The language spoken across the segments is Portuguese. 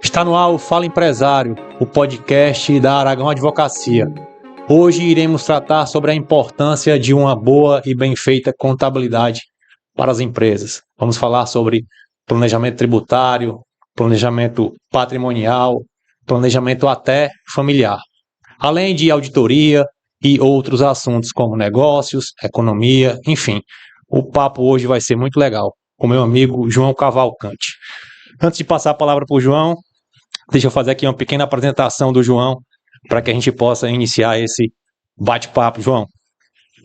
Está no ar o Fala Empresário, o podcast da Aragão Advocacia. Hoje iremos tratar sobre a importância de uma boa e bem feita contabilidade para as empresas. Vamos falar sobre planejamento tributário, planejamento patrimonial, planejamento até familiar, além de auditoria e outros assuntos como negócios, economia, enfim. O papo hoje vai ser muito legal com meu amigo João Cavalcante. Antes de passar a palavra para o João, deixa eu fazer aqui uma pequena apresentação do João para que a gente possa iniciar esse bate-papo.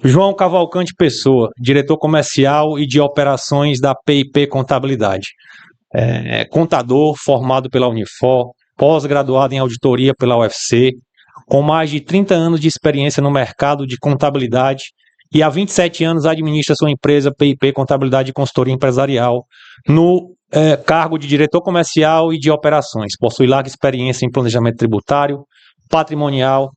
João Cavalcante Pessoa, diretor comercial e de operações da PIP Contabilidade. Contador formado pela Unifor, pós-graduado em auditoria pela UFC, com mais de 30 anos de experiência no mercado de contabilidade e há 27 anos administra sua empresa PIP Contabilidade e Consultoria Empresarial no cargo de diretor comercial e de operações. Possui larga experiência em planejamento tributário, patrimonial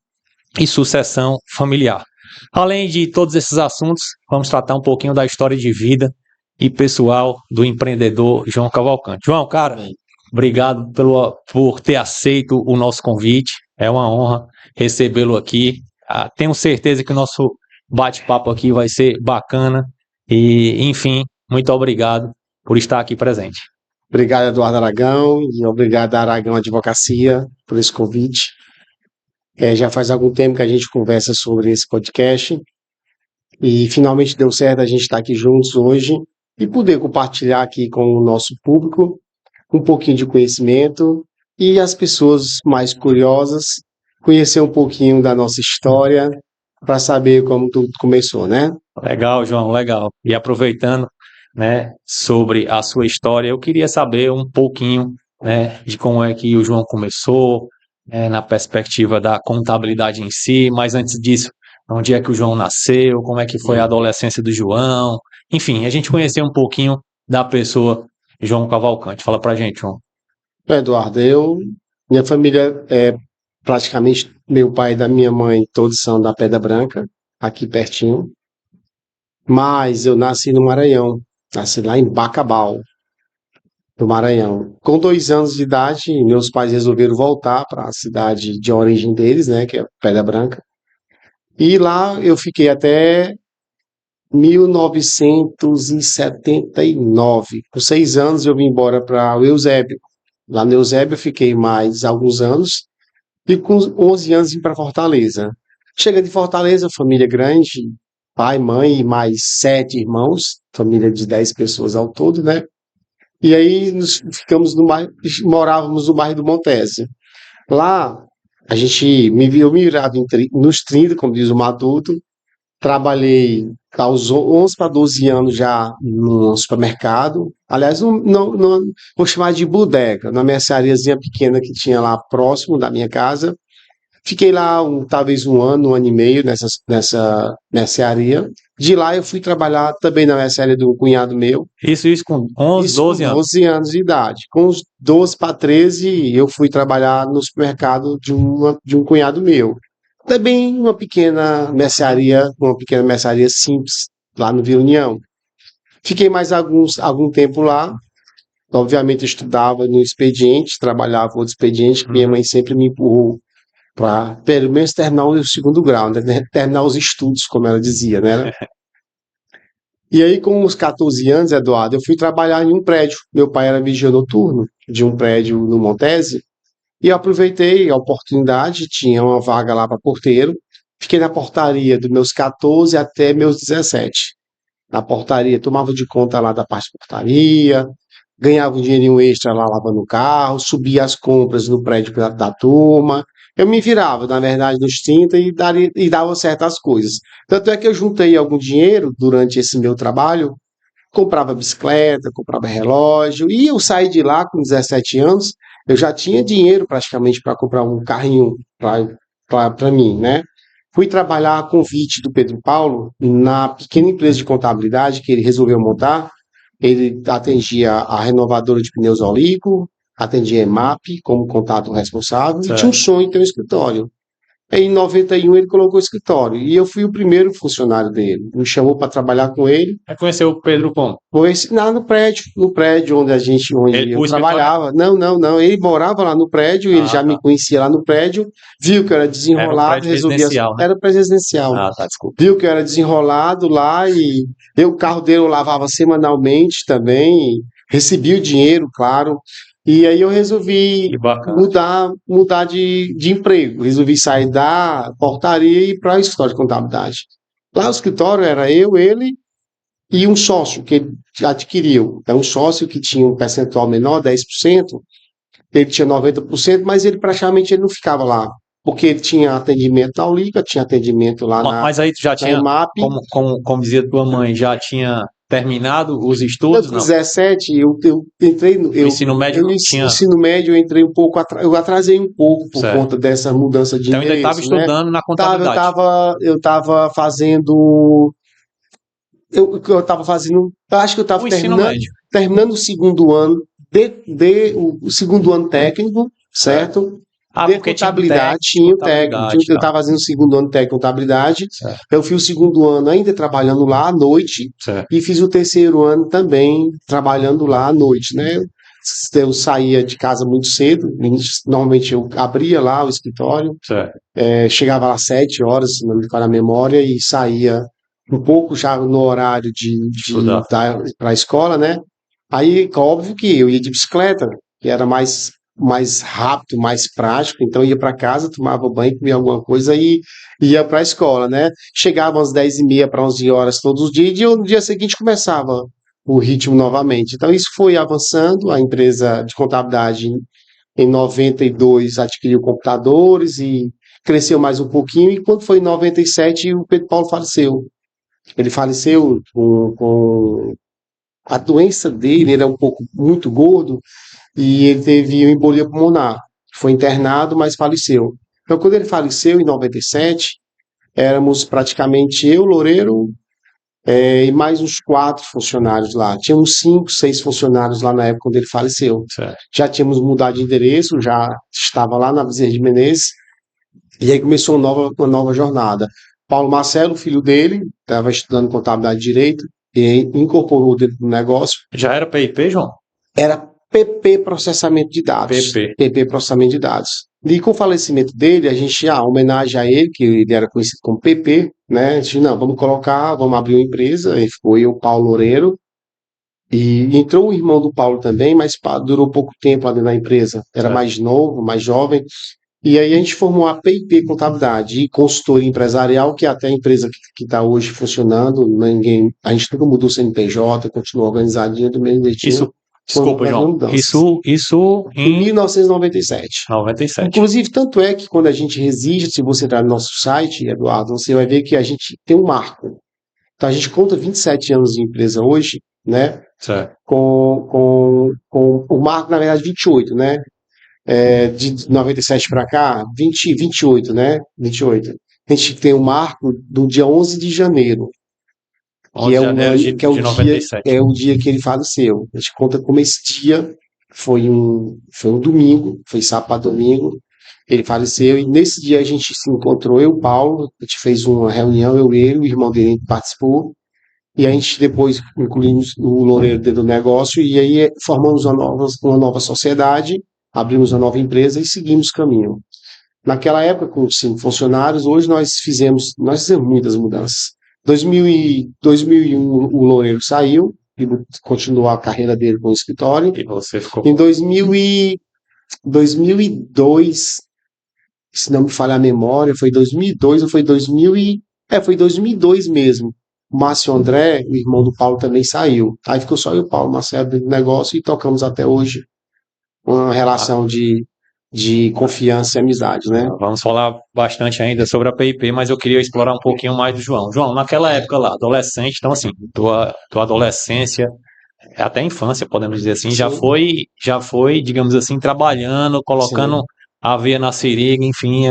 e sucessão familiar. Além de todos esses assuntos, vamos tratar um pouquinho da história de vida e pessoal do empreendedor João Cavalcante. João, cara, obrigado por ter aceito o nosso convite. É uma honra recebê-lo aqui. Tenho certeza que o nosso bate-papo aqui vai ser bacana. E, enfim, muito obrigado por estar aqui presente. Obrigado, Eduardo Aragão, e obrigado, Aragão Advocacia, por esse convite. Já faz algum tempo que a gente conversa sobre esse podcast e finalmente deu certo a gente estar aqui juntos hoje e poder compartilhar aqui com o nosso público um pouquinho de conhecimento e as pessoas mais curiosas conhecer um pouquinho da nossa história para saber como tudo começou, né? Legal, João, legal. E aproveitando, né, sobre a sua história, eu queria saber um pouquinho, né, de como é que o João começou, na perspectiva da contabilidade em si, mas antes disso, onde é que o João nasceu, como é que foi a adolescência do João, enfim, a gente conhecer um pouquinho da pessoa João Cavalcante. Fala pra gente, João. Eduardo, minha família praticamente, meu pai e da minha mãe, todos são da Pedra Branca, aqui pertinho, mas eu nasci no Maranhão, nasci lá em Bacabal, do Maranhão. Com 2 anos de idade, meus pais resolveram voltar para a cidade de origem deles, né, que é Pedra Branca. E lá eu fiquei até 1979. Com 6 anos eu vim embora para o Eusébio. Lá no Eusébio eu fiquei mais alguns anos e com 11 anos vim para Fortaleza. Chega de Fortaleza, família grande, pai, mãe e mais 7 irmãos, família de 10 pessoas ao todo, né? E aí morávamos no bairro do Montese. Lá, eu me virava nos 30, como diz o adulto, trabalhei aos 11 para 12 anos já no supermercado. Aliás, não, vou chamar de bodega, na merceariazinha pequena que tinha lá próximo da minha casa. Fiquei lá talvez um ano e meio nessa mercearia. De lá eu fui trabalhar também na mercearia de um cunhado meu. Isso com 11, 12 anos. 12 anos de idade. Com uns 12 para 13, eu fui trabalhar no supermercado de um cunhado meu. Também uma pequena mercearia simples, lá no Vila União. Fiquei mais algum tempo lá. Obviamente eu estudava no expediente, trabalhava no expediente, minha mãe sempre me empurrou para pelo menos terminar o segundo grau, né? Terminar os estudos, como ela dizia, né? E aí, com uns 14 anos, Eduardo, eu fui trabalhar em um prédio. Meu pai era vigia noturno de um prédio no Montese, e eu aproveitei a oportunidade, tinha uma vaga lá para porteiro. Fiquei na portaria dos meus 14 até meus 17. Na portaria, tomava de conta lá da parte de portaria, ganhava um dinheirinho extra lá lavando o carro, subia as compras no prédio da turma. Eu me virava, na verdade, nos 30 e dava certas coisas. Tanto é que eu juntei algum dinheiro durante esse meu trabalho, comprava bicicleta, comprava relógio, e eu saí de lá com 17 anos, eu já tinha dinheiro praticamente para comprar um carrinho para mim, né? Fui trabalhar a convite do Pedro Paulo na pequena empresa de contabilidade que ele resolveu montar. Ele atendia a renovadora de pneus Olico, atendia a EMAP como contato responsável, e tinha um sonho em ter um escritório. Em 91 ele colocou o escritório e eu fui o primeiro funcionário dele. Me chamou para trabalhar com ele. Aí conheceu o Pedro como? Foi lá no prédio onde onde eu O escritório? trabalhava. Não. Ele morava lá no prédio, ele já me Tá. conhecia lá no prédio, viu que eu era Era um desenrolado, prédio residencial, né? era presidencial. Ah, tá, desculpa. Viu que eu era desenrolado lá e o carro dele eu lavava semanalmente também, recebi o dinheiro, claro. E aí eu resolvi Que bacana. mudar de emprego. Resolvi sair da portaria e ir para o escritório de contabilidade. Lá o escritório era eu, ele e um sócio que ele adquiriu. É um sócio que tinha um percentual menor, 10%, ele tinha 90%, mas ele praticamente ele não ficava lá, porque ele tinha atendimento na Ulica, tinha atendimento lá Mas aí tu já na tinha, EMAP. como dizia tua mãe, já tinha terminado os Eu estudos, com não? 17, eu entrei no O ensino médio não tinha. ensino médio, eu entrei um pouco, eu atrasei um pouco por Certo. conta dessa mudança de Então ainda estava endereço, né? estudando na Eu contabilidade. tava fazendo, eu tava fazendo, eu acho que eu tava O ensino médio. terminando o segundo ano, o segundo ano técnico, certo? Ah, De porque tinha um contabilidade, técnico de tinha o técnico, contabilidade e eu tal. estava fazendo o segundo ano técnico de contabilidade, Certo, eu fiz o segundo ano ainda trabalhando lá à noite, certo. e fiz o terceiro ano também trabalhando lá à noite, né? Eu saía de casa muito cedo, normalmente eu abria lá o escritório, Certo. chegava lá às 7 horas, se não me falha a memória, e saía um pouco já no horário Estudar. para a escola, né? Aí, óbvio que eu ia de bicicleta, que era mais rápido, mais prático, então eu ia para casa, tomava banho, comia alguma coisa e ia para a escola, né? Chegava às 10h30 para 11 horas todos os dias, e no dia seguinte começava o ritmo novamente. Então, isso foi avançando, a empresa de contabilidade em 92 adquiriu computadores e cresceu mais um pouquinho, e quando foi em 97 o Pedro Paulo faleceu. Ele faleceu com a doença dele, ele era um pouco muito gordo, e ele teve uma embolia pulmonar. Foi internado, mas faleceu. Então, quando ele faleceu, em 97, éramos praticamente eu, Loureiro, e mais uns 4 funcionários lá. Tínhamos 5, 6 funcionários lá na época quando ele faleceu. Certo. Já tínhamos mudado de endereço, já estava lá na Bezerra de Menezes, e aí começou uma nova jornada. Paulo Marcelo, filho dele, estava estudando contabilidade e direito, e incorporou dentro do negócio. Já era PIP, João? Era PP processamento de dados. PP processamento de dados. E com o falecimento dele, a gente, homenagem a ele, que ele era conhecido como PP, né? A gente, não, vamos abrir uma empresa. E ficou eu, Paulo Loureiro, e entrou o irmão do Paulo também, mas durou pouco tempo lá dentro da empresa. Era Certo. mais novo, mais jovem. E aí a gente formou a PIP Contabilidade e Consultoria Empresarial, que é até a empresa que está hoje funcionando. A gente nunca mudou o CNPJ, continua organizadinho do mesmo jeitinho. Isso, desculpa, João. Isso Em em 1997. 97. Inclusive, tanto é que quando a gente resiste, se você entrar no nosso site, Eduardo, você vai ver que a gente tem um marco. Então a gente conta 27 anos de empresa hoje, né? Certo. Com o marco, na verdade, 28, né? De 97 para cá, 28, né? 28. A gente tem o marco do dia 11 de janeiro, 11 que de é janeiro de que é o dia, 97. é o dia que ele faleceu. A gente conta como esse dia foi um domingo, foi sábado para domingo. Ele faleceu e nesse dia a gente se encontrou, eu, Paulo, a gente fez uma reunião, ele, o irmão dele participou, e a gente depois incluímos o Loureiro dentro do negócio, e aí formamos uma nova sociedade, abrimos uma nova empresa e seguimos o caminho. Naquela época, com 5 funcionários, hoje nós fizemos muitas mudanças. 2001 o Loureiro saiu, e continuou a carreira dele com o escritório. E você ficou. Em 2002, se não me falha a memória, foi 2002 ou foi 2000 foi 2002 mesmo. O Márcio André, o irmão do Paulo, também saiu. Aí ficou só eu e o Paulo Marcelo dentro do negócio e tocamos até hoje uma relação de confiança e amizade, né? Vamos falar bastante ainda sobre a PIP, mas eu queria explorar um pouquinho mais do João. João, naquela época lá, adolescente, então assim, tua adolescência, até a infância, podemos dizer assim, já foi, digamos assim, trabalhando, colocando a veia na seringa, enfim,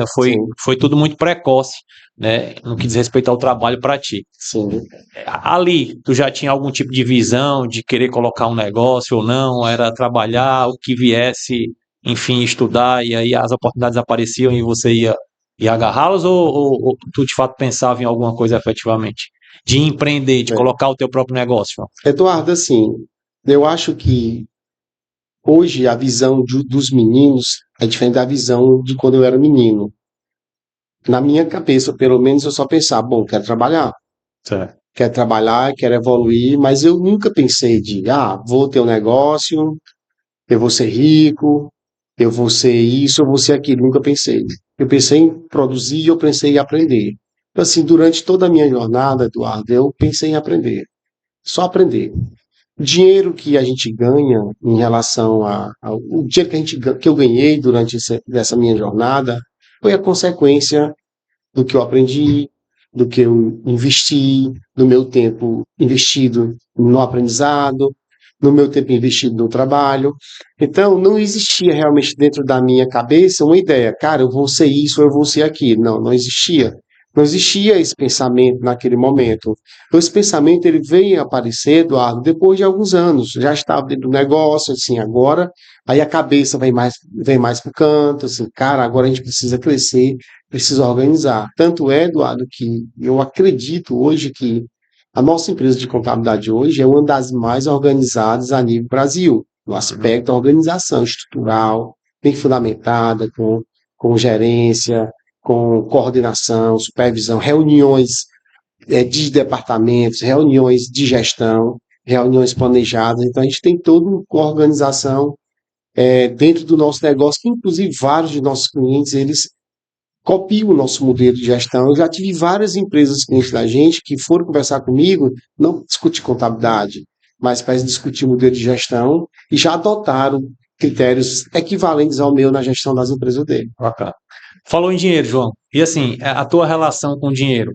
foi tudo muito precoce, né, no que diz respeito ao trabalho para ti. Sim. Ali, tu já tinha algum tipo de visão de querer colocar um negócio ou não? Era trabalhar o que viesse, enfim, estudar, e aí as oportunidades apareciam e você ia e agarrá-los ou tu de fato pensava em alguma coisa efetivamente? De empreender, de É. colocar o teu próprio negócio, João? Eduardo, assim, eu acho que hoje a visão dos meninos é diferente da visão de quando eu era menino. Na minha cabeça, pelo menos, eu só pensava, bom, Certo. quero trabalhar, quero evoluir, mas eu nunca pensei de, vou ter um negócio, eu vou ser rico, eu vou ser isso, eu vou ser aquilo. Nunca pensei. Eu pensei em produzir, eu pensei em aprender. Então, assim, durante toda a minha jornada, Eduardo, eu pensei em aprender. Só aprender. O dinheiro que a gente ganha em relação o dinheiro que, que eu ganhei durante essa minha jornada foi a consequência do que eu aprendi, do que eu investi, do meu tempo investido no aprendizado, no meu tempo investido no trabalho. Então, não existia realmente dentro da minha cabeça uma ideia, cara, eu vou ser isso, eu vou ser aquilo. Não, não existia. Não existia esse pensamento naquele momento. Então, esse pensamento ele veio aparecer, Eduardo, depois de alguns anos. Já estava dentro do negócio, assim, agora. Aí a cabeça vem mais para o canto, assim, cara, agora a gente precisa crescer, precisa organizar. Tanto é, Eduardo, que eu acredito hoje que a nossa empresa de contabilidade hoje é uma das mais organizadas a nível Brasil, no aspecto da organização estrutural, bem fundamentada, com gerência, com coordenação, supervisão, reuniões de departamentos, reuniões de gestão, reuniões planejadas. Então, a gente tem toda uma organização dentro do nosso negócio, que inclusive vários de nossos clientes, eles copiam o nosso modelo de gestão. Eu já tive várias empresas clientes da gente que foram conversar comigo, não discutir contabilidade, mas para discutir modelo de gestão e já adotaram critérios equivalentes ao meu na gestão das empresas dele. Bacana. Falou em dinheiro, João. E assim, a tua relação com o dinheiro,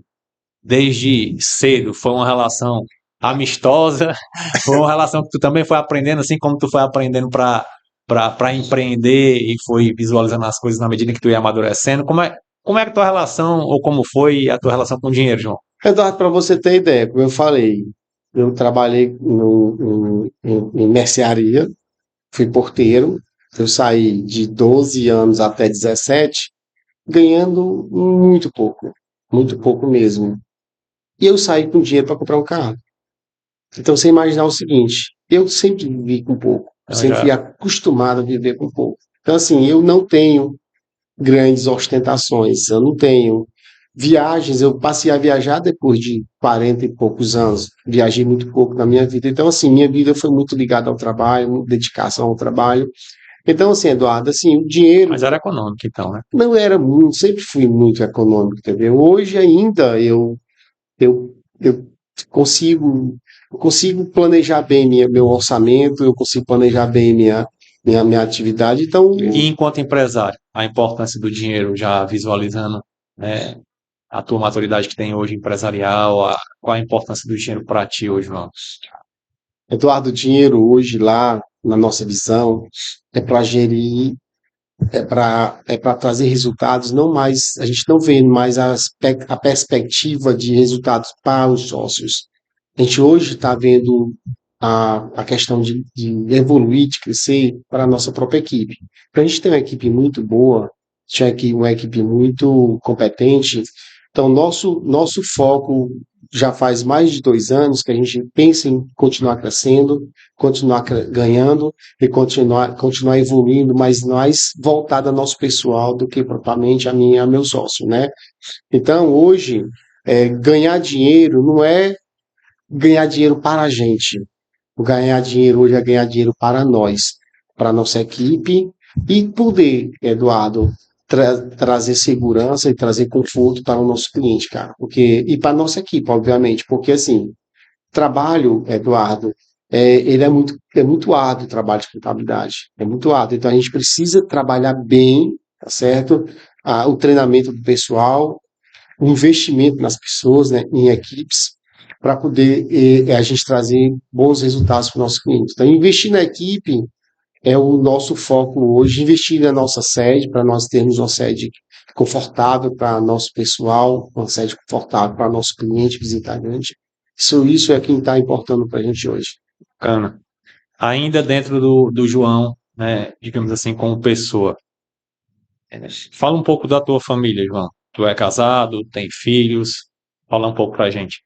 desde cedo, foi uma relação amistosa? Foi uma relação que tu também foi aprendendo, assim como tu foi aprendendo para empreender e foi visualizando as coisas na medida que tu ia amadurecendo? Como é que a tua relação, ou como foi a tua relação com o dinheiro, João? Eduardo, para você ter ideia, como eu falei, eu trabalhei em mercearia, fui porteiro, eu saí de 12 anos até 17, ganhando muito pouco mesmo. E eu saí com dinheiro para comprar um carro. Então, você imaginar o seguinte, eu sempre vivi com pouco, eu Eu sempre fui já, acostumado a viver com pouco. Então, assim, eu não tenho grandes ostentações, eu não tenho viagens, eu passei a viajar depois de 40 e poucos anos, viajei muito pouco na minha vida. Então, assim, minha vida foi muito ligada ao trabalho, muita dedicação ao trabalho. Então, assim, Eduardo, assim, o dinheiro mas era econômico, então, né? não era muito, sempre fui muito econômico, entendeu? Hoje ainda eu consigo, eu consigo planejar bem meu orçamento, eu consigo planejar bem minha atividade. Então, E enquanto empresário, a importância do dinheiro, já visualizando, né, a tua maturidade que tem hoje empresarial, qual a importância do dinheiro para ti hoje, João? Eduardo, o dinheiro hoje lá, na nossa visão, é para gerir, é para trazer resultados, não mais, a gente não vê mais a perspectiva de resultados para os sócios. A gente hoje está vendo a questão de evoluir, de crescer para a nossa própria equipe. Para a gente ter uma equipe muito boa, tinha aqui uma equipe muito competente, então nosso foco já faz mais de 2 anos que a gente pensa em continuar crescendo, continuar ganhando e continuar evoluindo, mas mais voltado ao nosso pessoal do que propriamente a mim e a meu sócio, né? Então, hoje, ganhar dinheiro não é ganhar dinheiro para a gente. O ganhar dinheiro hoje é ganhar dinheiro para nós, para a nossa equipe e poder, Eduardo, trazer segurança e trazer conforto para o nosso cliente, cara. E para a nossa equipe, obviamente, porque assim, trabalho, Eduardo, ele é muito árduo o trabalho de contabilidade, é muito árduo. Então a gente precisa trabalhar bem, tá certo? O treinamento do pessoal, o investimento nas pessoas, né, em equipes, para poder a gente trazer bons resultados para o nosso cliente. Então, investir na equipe é o nosso foco hoje, investir na nossa sede, para nós termos uma sede confortável para nosso pessoal, uma sede confortável para nosso cliente visitante. Isso é quem está importando para a gente hoje. Bacana. Ainda dentro do João, né, digamos assim, como pessoa, Fala um pouco da tua família, João. Tu é casado, tem filhos? Fala um pouco pra gente.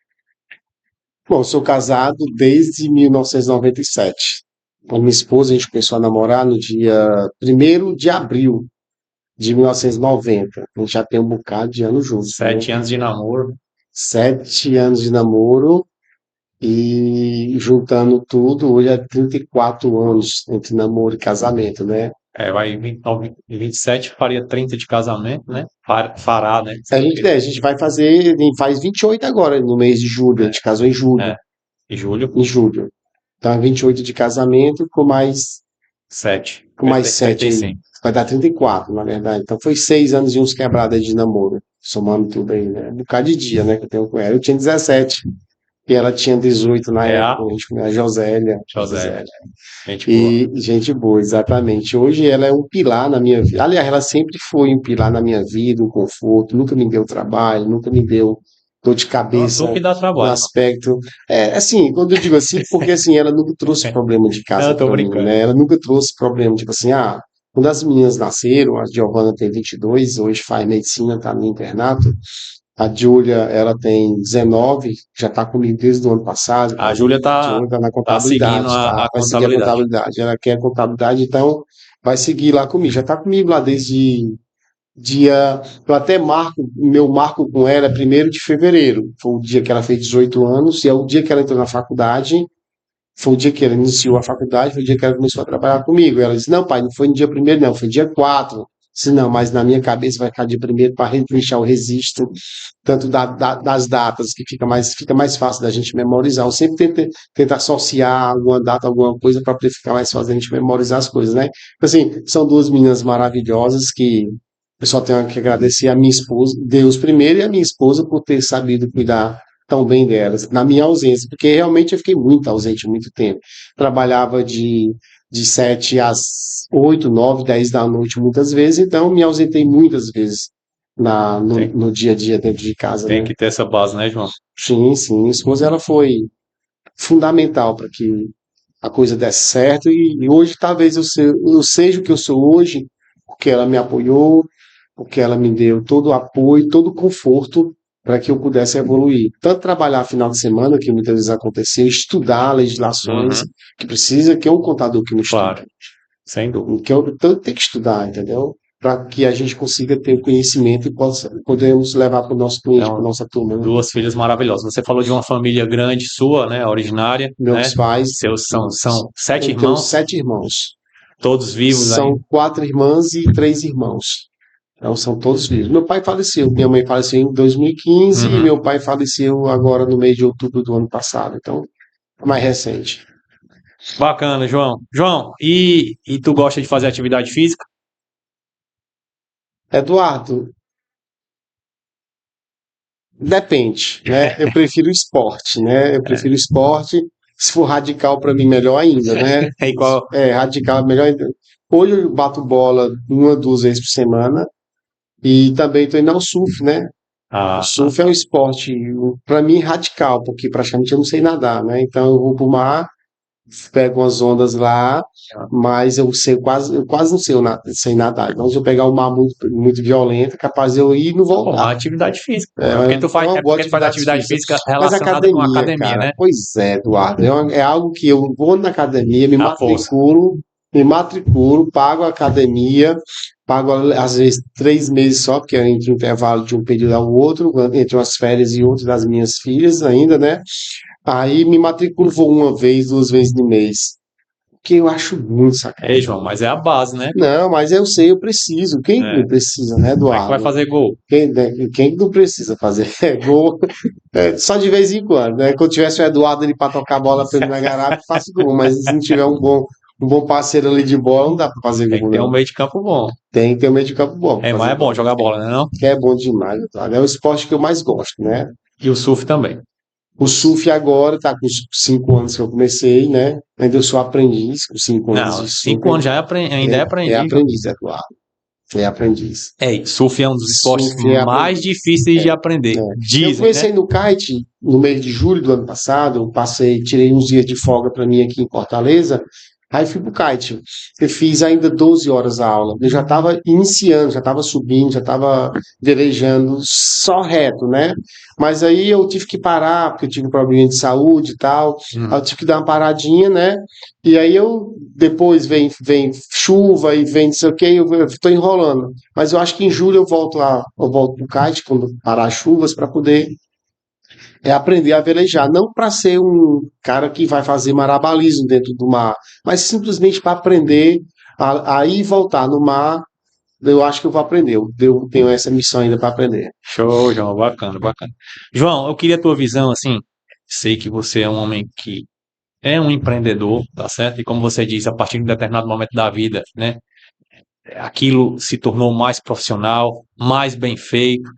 Bom, sou casado desde 1997. Com minha esposa, a gente começou a namorar no dia 1º de abril de 1990. A gente já tem um bocado de anos juntos, né? 7 anos de namoro. 7 anos de namoro e juntando tudo, hoje é 34 anos entre namoro e casamento, né? Vai 29, 27, faria 30 de casamento, né? Fará, né? A gente vai fazer, faz 28 agora, no mês de julho. A gente casou em julho. Em julho, Em julho. Então, 28 de casamento com mais 7. 7 aí. Vai dar 34, na verdade. Então, foi 6 anos e uns quebrados aí de namoro. Somando tudo aí, né? Um bocado de dia, né? Que eu tenho com ela. Eu tinha 17 e ela tinha 18 na época. A Josélia. José. Gente boa. E gente boa, exatamente. Hoje ela é um pilar na minha vida. Aliás, ela sempre foi um pilar na minha vida, um conforto. Nunca me deu trabalho, nunca me deu dor de cabeça Tu que dá no trabalho. aspecto. Assim, quando eu digo assim, porque assim, ela nunca trouxe problema de casa Não, tô pra mim, brincando. né? Ela nunca trouxe problema, tipo assim, quando as meninas nasceram, a Giovana tem 22, hoje faz medicina, tá no internato. A Júlia, ela tem 19, já está comigo desde o ano passado. A Júlia tá na seguindo contabilidade, tá? a Vai seguir a contabilidade. contabilidade. Ela quer contabilidade, então vai seguir lá comigo. Já está comigo lá desde dia. Eu até meu marco com ela é 1º de fevereiro. Foi o dia que ela fez 18 anos, e é o dia que ela entrou na faculdade. Foi o dia que ela iniciou a faculdade, foi o dia que ela começou a trabalhar comigo. Ela disse: Não, pai, não foi no dia 1º, não, foi dia 4. Se não, mas na minha cabeça vai ficar dia 1º para deixar o registro, tanto das datas, que fica mais fácil da gente memorizar. Eu sempre tento associar alguma data, alguma coisa, para ficar mais fácil da gente memorizar as coisas, né? Assim, são duas meninas maravilhosas que eu só tenho que agradecer a minha esposa, Deus primeiro, e a minha esposa por ter sabido cuidar tão bem delas, na minha ausência, porque realmente eu fiquei muito ausente muito tempo. Trabalhava de 7 às 8, 9, 10 da noite muitas vezes, então me ausentei muitas vezes no dia a dia dentro de casa, Tem né? que ter essa base, né, João? Sim, sim. Minha esposa, ela foi fundamental para que a coisa desse certo, e hoje talvez eu seja o que eu sou hoje, porque ela me apoiou, porque ela me deu todo o apoio, todo o conforto para que eu pudesse evoluir. Tanto trabalhar final de semana, que muitas vezes acontecia, estudar legislações, que precisa, que é um contador que não estuda. Claro, sem dúvida. Que eu tenho que estudar, entendeu? Para que a gente consiga ter o conhecimento e podemos levar para o nosso cliente, para a nossa turma, né? Duas filhas maravilhosas. Você falou de uma família grande sua, né, originária, Meus né? pais, Seus são 7 eu tenho irmãos, 7 irmãos. todos vivos aí. São 4 irmãs e 3 irmãos. Então, são todos vivos. Meu pai faleceu. Minha mãe faleceu em 2015 e meu pai faleceu agora no mês de outubro do ano passado. Então, é mais recente. Bacana, João. João, e tu gosta de fazer atividade física? Eduardo, depende, né? Eu prefiro esporte, né? Eu prefiro esporte. Se for radical, para mim, melhor ainda, né? É igual. Radical, melhor ainda. Hoje eu bato bola 1, 2 vezes por semana e também estou indo ao surf, né? O surf é um esporte, para mim, radical, porque praticamente eu não sei nadar, né? Então eu vou pro mar, pego umas ondas lá, mas eu quase não sei nadar. Então, se eu pegar um mar muito, muito violento, é capaz de eu ir e não Uma voltar. atividade física. Porque tu faz, Eu gosto porque de tu faz atividade física Mas relacionada com academia, academia, cara, né? pois é, Eduardo, é algo que eu vou na academia, A força. me matriculo, pago a academia, pago às vezes 3 meses só, porque é entre o intervalo de um período ao outro, entre umas férias e outras das minhas filhas ainda, né? Aí me matriculo, vou 1 vez, 2 vezes no mês. Que eu acho muito Ei, sacanagem. João, mas é a base, né? Não, mas eu sei, eu preciso. Quem É. não precisa, né, Como é que vai Eduardo? fazer gol? Quem não precisa fazer gol? Só de vez em quando, né? Quando tivesse o Eduardo ali para tocar a bola pelo na garapa, faço gol. Mas se não tiver um bom parceiro ali de bola, não dá para fazer Tem que gol, ter um não. meio de campo bom. Tem que ter um meio de campo bom pra Mas fazer é bom gol. jogar bola, né? Não? Que é bom demais, Eduardo. É o esporte que eu mais gosto, né? E o surf também. O surf agora tá com 5 anos que eu comecei, né? Ainda eu sou aprendiz, com 5 anos Não, de surf. 5 anos já ainda é É aprendiz. aprendiz, Eduardo. É aprendiz. Surf é um dos esportes Surf é mais aprendiz. difíceis de aprender. Eu Dizem, né? comecei no kite no mês de julho do ano passado, tirei uns dias de folga para mim aqui em Fortaleza, Aí fui pro kite. Eu fiz ainda 12 horas a aula. Eu já estava iniciando, já estava subindo, já estava velejando só reto, né? Mas aí eu tive que parar, porque eu tive um problema de saúde e tal. Aí eu tive que dar uma paradinha, né? E aí depois vem chuva e vem não sei o que, eu estou enrolando. Mas eu acho que em julho eu volto lá, eu volto pro kite, quando parar as chuvas, para poder aprender a velejar. Não para ser um cara que vai fazer marabalismo dentro do mar, mas simplesmente para aprender a ir e voltar no mar. Eu acho que eu vou aprender. Eu tenho essa missão ainda para aprender. Show, João, bacana, bacana. João, eu queria a tua visão, assim, sei que você é um homem que é um empreendedor, tá certo? E como você diz, a partir de um determinado momento da vida, né, aquilo se tornou mais profissional, mais bem feito,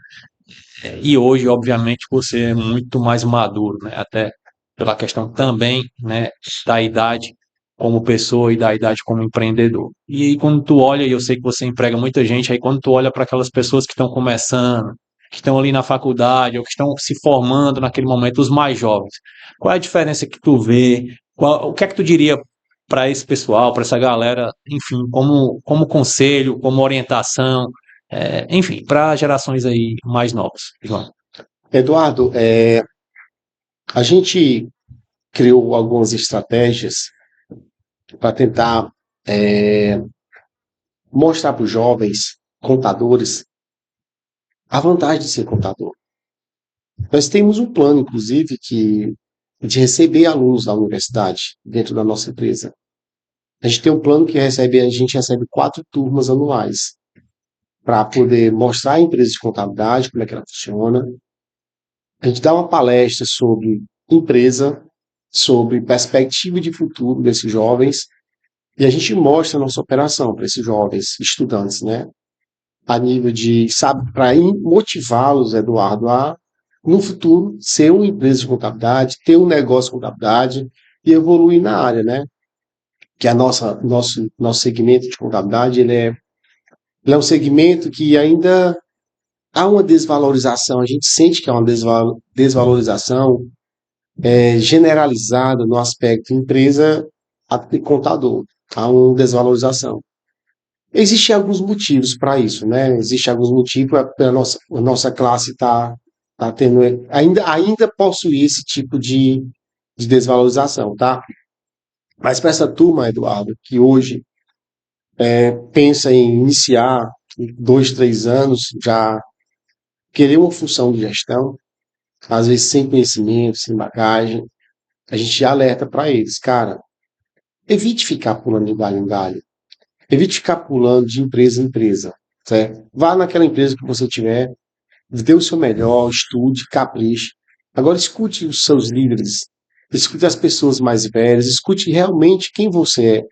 e hoje, obviamente, você é muito mais maduro, né, até pela questão também, né, da idade como pessoa e da idade como empreendedor. E aí, quando tu olha, e eu sei que você emprega muita gente, aí quando tu olha para aquelas pessoas que estão começando, que estão ali na faculdade, ou que estão se formando naquele momento, os mais jovens, qual é a diferença que tu vê? O que é que tu diria para esse pessoal, para essa galera, enfim, como conselho, como orientação, enfim, para gerações aí mais novas, João? Eduardo, a gente criou algumas estratégias para tentar mostrar para os jovens contadores a vantagem de ser contador. Nós temos um plano, inclusive, de receber alunos da universidade dentro da nossa empresa. A gente tem um plano que a gente recebe 4 turmas anuais para poder mostrar a empresa de contabilidade, como é que ela funciona. A gente dá uma palestra sobre empresa, sobre perspectiva de futuro desses jovens, e a gente mostra a nossa operação para esses jovens estudantes, né? A nível de, sabe, para motivá-los, Eduardo, a, no futuro, ser uma empresa de contabilidade, ter um negócio de contabilidade e evoluir na área, né? Que nosso segmento de contabilidade, ele é um segmento que ainda há uma desvalorização, a gente sente que há uma desvalorização generalizada no aspecto empresa e contador. Há uma desvalorização. Existem alguns motivos para isso, né? Existem alguns motivos para a nossa classe tá tendo, ainda possui esse tipo de desvalorização, tá? Mas para essa turma, Eduardo, que hoje pensa em iniciar 2, 3 anos, já querer uma função de gestão, às vezes sem conhecimento, sem bagagem, a gente já alerta para eles, cara, evite ficar pulando de galho em galho, evite ficar pulando de empresa em empresa, certo? Vá naquela empresa que você tiver, dê o seu melhor, estude, capriche. Agora escute os seus líderes, escute as pessoas mais velhas, escute realmente quem você é.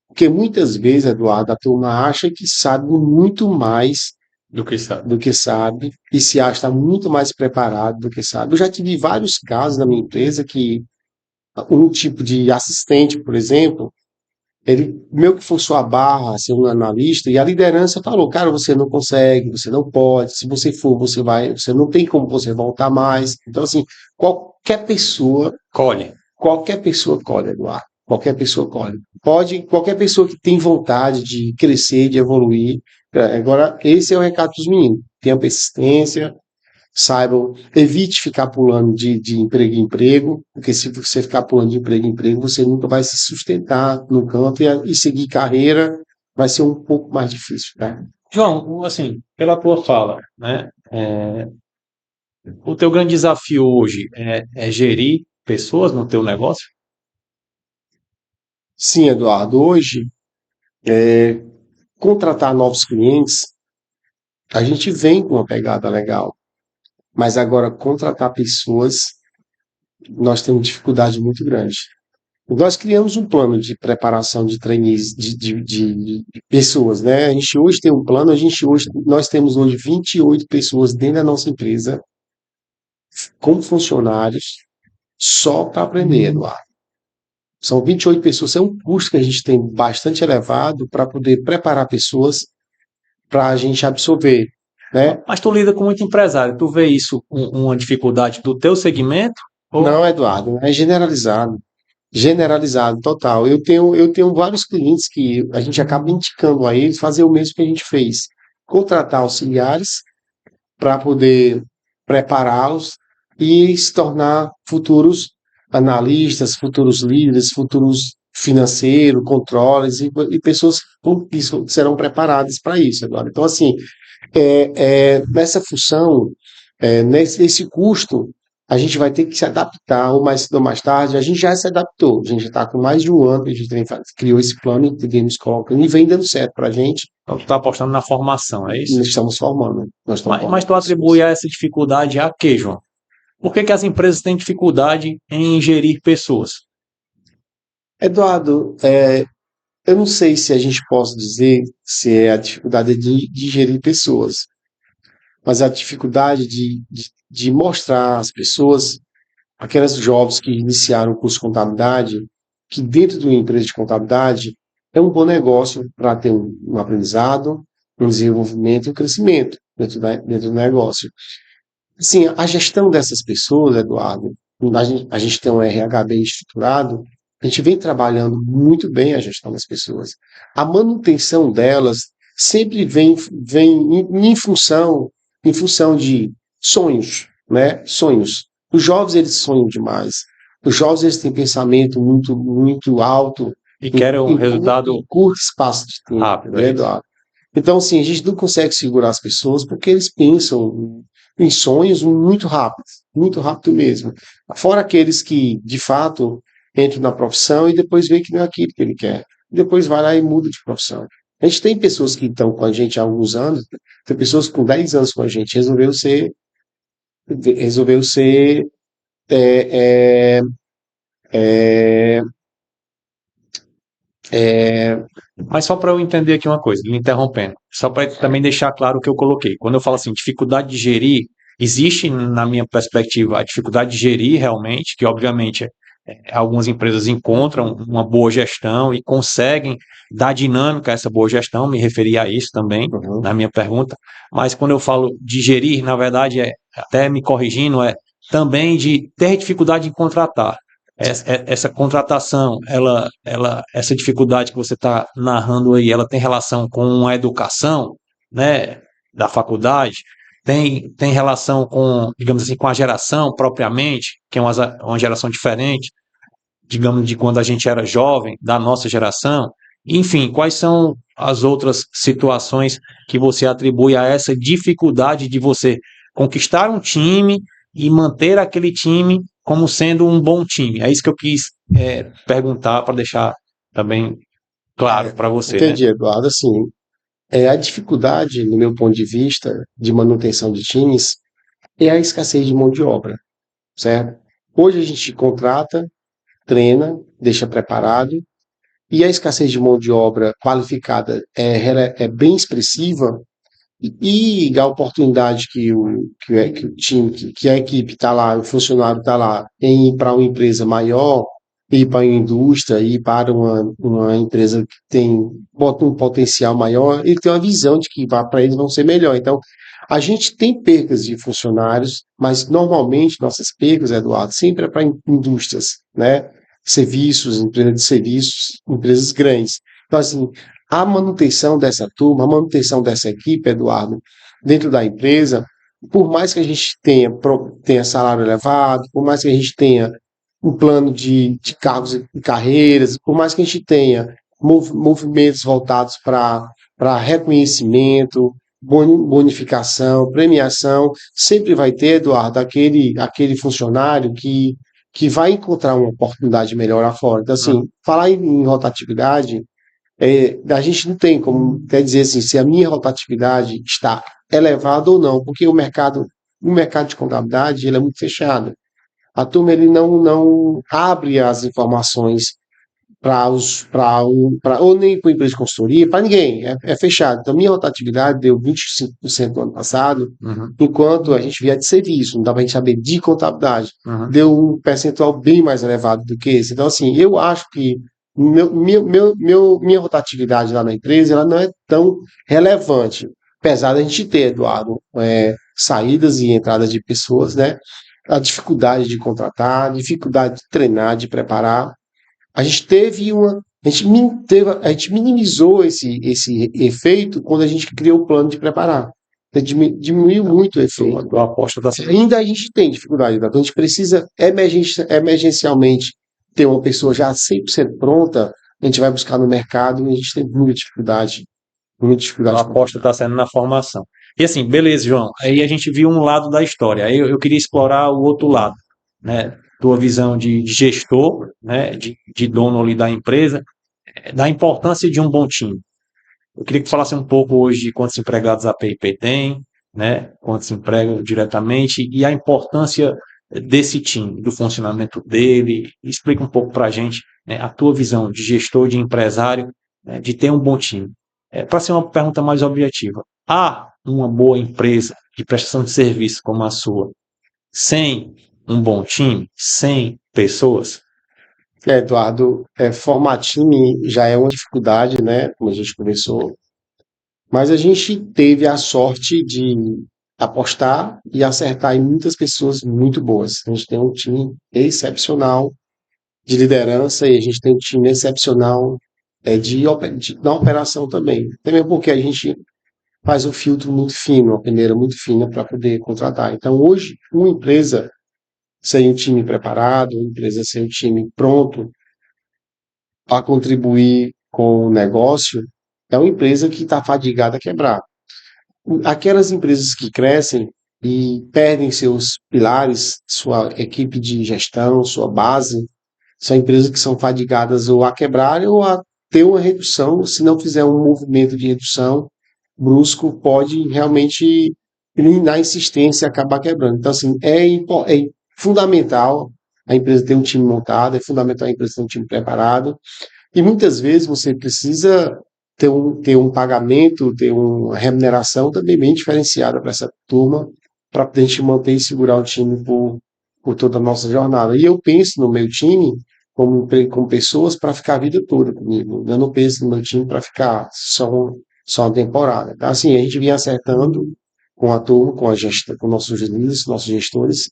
Porque muitas vezes, Eduardo, a turma acha que sabe muito mais do que sabe e se acha estar muito mais preparado do que sabe. Eu já tive vários casos na minha empresa que um tipo de assistente, por exemplo, ele meio que forçou a barra a ser um analista e a liderança falou, cara, você não consegue, você não pode, se você for, você não tem como você voltar mais. Então, assim, Colhe. qualquer pessoa colhe, Eduardo. Qualquer pessoa colhe. Qualquer pessoa que tem vontade de crescer, de evoluir. Agora, esse é o recado dos meninos. Tenha persistência, saibam, evite ficar pulando de emprego em emprego, porque se você ficar pulando de emprego em emprego, você nunca vai se sustentar no campo e seguir carreira vai ser um pouco mais difícil, tá? João, assim, pela tua fala, né? O teu grande desafio hoje é gerir pessoas no teu negócio? Sim, Eduardo, hoje, contratar novos clientes, a gente vem com uma pegada legal, mas agora contratar pessoas, nós temos dificuldade muito grande. Nós criamos um plano de preparação de trainees, de pessoas, né? A gente hoje tem um plano, nós temos hoje 28 pessoas dentro da nossa empresa, como funcionários, só para aprender, Eduardo. São 28 pessoas, é um custo que a gente tem bastante elevado para poder preparar pessoas para a gente absorver, né? Mas tu lida com muito empresário, tu vê isso uma dificuldade do teu segmento? Ou Não, Eduardo, é generalizado. generalizado, total. Eu tenho vários clientes que a gente acaba indicando a eles fazer o mesmo que a gente fez. Contratar auxiliares para poder prepará-los e se tornar futuros analistas, futuros líderes, futuros financeiros, controles e pessoas que serão preparadas para isso agora. Então, assim, nessa função, nesse custo, a gente vai ter que se adaptar, ou mais cedo ou mais tarde, a gente já se adaptou, a gente já está com mais de um ano que a gente criou esse plano e vem nos colocando, e vem dando certo para a gente, Então, tu está apostando na formação, é isso? nós estamos formando. Nós estamos Mas tu formando atribui pessoas. essa dificuldade a quê, João? Por que que as empresas têm dificuldade em gerir pessoas? Eduardo, eu não sei se a gente pode dizer se é a dificuldade de gerir pessoas, mas a dificuldade de mostrar às pessoas, aquelas jovens que iniciaram o curso de contabilidade, que dentro de uma empresa de contabilidade é um bom negócio para ter um aprendizado, um desenvolvimento e um crescimento dentro do negócio. Assim, a gestão dessas pessoas, Eduardo, a gente tem um RH bem estruturado, a gente vem trabalhando muito bem a gestão das pessoas. A manutenção delas sempre vem em função de sonhos, né? Sonhos. Os jovens, eles sonham demais. Os jovens, eles têm pensamento muito, muito alto E querem um resultado em curto espaço de tempo, rápido, né, é isso? Eduardo? Então, assim, a gente não consegue segurar as pessoas porque eles pensam em sonhos muito rápido mesmo. Fora aqueles que, de fato, entram na profissão e depois veem que não é aquilo que ele quer. Depois vai lá e muda de profissão. A gente tem pessoas que estão com a gente há alguns anos, tem pessoas com 10 anos com a gente, resolveu ser é, é, é, Mas só para eu entender aqui uma coisa, me interrompendo, só para também deixar claro o que eu coloquei. Quando eu falo assim, dificuldade de gerir, existe, na minha perspectiva, a dificuldade de gerir realmente, que obviamente algumas empresas encontram uma boa gestão e conseguem dar dinâmica a essa boa gestão, me referi a isso também uhum. na minha pergunta, mas quando eu falo de gerir, na verdade, até me corrigindo, é também de ter dificuldade em contratar. Essa contratação, essa dificuldade que você está narrando aí, ela tem relação com a educação, né, da faculdade, tem relação com, digamos assim, com a geração propriamente, que é uma geração diferente, digamos, de quando a gente era jovem, da nossa geração. Enfim, quais são as outras situações que você atribui a essa dificuldade de você conquistar um time e manter aquele time como sendo um bom time? É isso que eu quis perguntar para deixar também claro para você, né? Entendi, Eduardo. Assim, a dificuldade, no meu ponto de vista, de manutenção de times é a escassez de mão de obra, certo? Hoje a gente contrata, treina, deixa preparado, e a escassez de mão de obra qualificada é bem expressiva, e a oportunidade que o time, que a equipe está lá, o funcionário está lá, em ir para uma empresa maior, ir para uma indústria, ir para uma empresa que bota um potencial maior, ele tem uma visão de que para eles vão ser melhor. Então, a gente tem percas de funcionários, mas normalmente nossas percas, Eduardo, sempre é para indústrias, né? Serviços, empresas de serviços, empresas grandes. Então, assim, a manutenção dessa turma, a manutenção dessa equipe, Eduardo, dentro da empresa, por mais que a gente tenha salário elevado, por mais que a gente tenha um plano de cargos e carreiras, por mais que a gente tenha movimentos voltados para reconhecimento, bonificação, premiação, sempre vai ter, Eduardo, aquele funcionário que vai encontrar uma oportunidade melhor lá fora. Então, assim, falar em rotatividade, a gente não tem como, quer dizer assim, se a minha rotatividade está elevada ou não, porque o mercado de contabilidade ele é muito fechado. A turma ele não abre as informações ou nem para empresa de consultoria, para ninguém, é fechado. Então, minha rotatividade deu 25% no ano passado, Uhum, enquanto a gente via de serviço, não dá para a gente saber de contabilidade. uhum. Deu um percentual bem mais elevado do que esse. Então, assim, eu acho que minha rotatividade lá na empresa ela não é tão relevante, apesar da gente ter, Eduardo, saídas e entradas de pessoas, né? A dificuldade de contratar, a dificuldade de treinar, de preparar. A gente teve uma. A gente minimizou esse efeito quando a gente criou o plano de preparar. Diminuiu muito o efeito. A aposta está sendo. Ainda a gente tem dificuldade, então a gente precisa emergencialmente ter uma pessoa já 100% pronta, a gente vai buscar no mercado e a gente tem muita dificuldade. Muita A dificuldade. aposta está sendo na formação. E assim, beleza, João. Aí a gente viu um lado da história. Aí eu queria explorar o outro lado, né? Tua visão de gestor, né? De dono ali da empresa, da importância de um bom time. Eu queria que falasse um pouco hoje de quantos empregados a PIP tem, né? Quantos empregam diretamente e a importância desse time, do funcionamento dele. Explica um pouco para a gente, né, a tua visão de gestor, de empresário, né, de ter um bom time. Para ser uma pergunta mais objetiva, há uma boa empresa de prestação de serviço como a sua, sem um bom time, sem pessoas? Eduardo, formar time já é uma dificuldade, né? Como a gente conversou. Mas a gente teve a sorte de apostar e acertar em muitas pessoas muito boas. A gente tem um time excepcional de liderança e a gente tem um time excepcional na operação também. Também porque a gente faz um filtro muito fino, uma peneira muito fina para poder contratar. Então, hoje, uma empresa sem um time preparado, uma empresa sem um time pronto a contribuir com o negócio, é uma empresa que está fadigada a quebrar. Aquelas empresas que crescem e perdem seus pilares, sua equipe de gestão, sua base, são empresas que são fadigadas ou a quebrar ou a ter uma redução. Se não fizer um movimento de redução brusco, pode realmente, na insistência, acabar quebrando. Então, assim, é fundamental a empresa ter um time montado, é fundamental a empresa ter um time preparado, e muitas vezes você precisa ter um pagamento, ter uma remuneração também bem diferenciada para essa turma, para a gente manter e segurar o time por toda a nossa jornada. E eu penso no meu time como pessoas para ficar a vida toda comigo. Eu não penso no meu time para ficar só uma temporada. Então, assim, a gente vinha acertando com a turma, com nossos líderes, nossos gestores,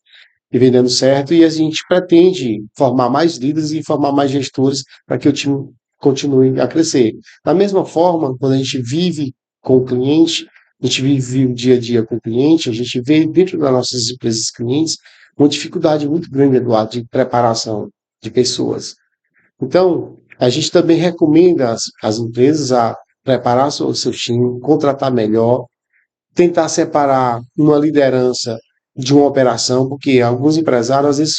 e vem dando certo, e a gente pretende formar mais líderes e formar mais gestores para que o time continue a crescer. Da mesma forma, quando a gente vive com o cliente, a gente vive o dia a dia com o cliente, a gente vê dentro das nossas empresas clientes uma dificuldade muito grande, Eduardo, de preparação de pessoas. Então, a gente também recomenda às empresas a preparar o seu time, contratar melhor, tentar separar uma liderança de uma operação, porque alguns empresários às vezes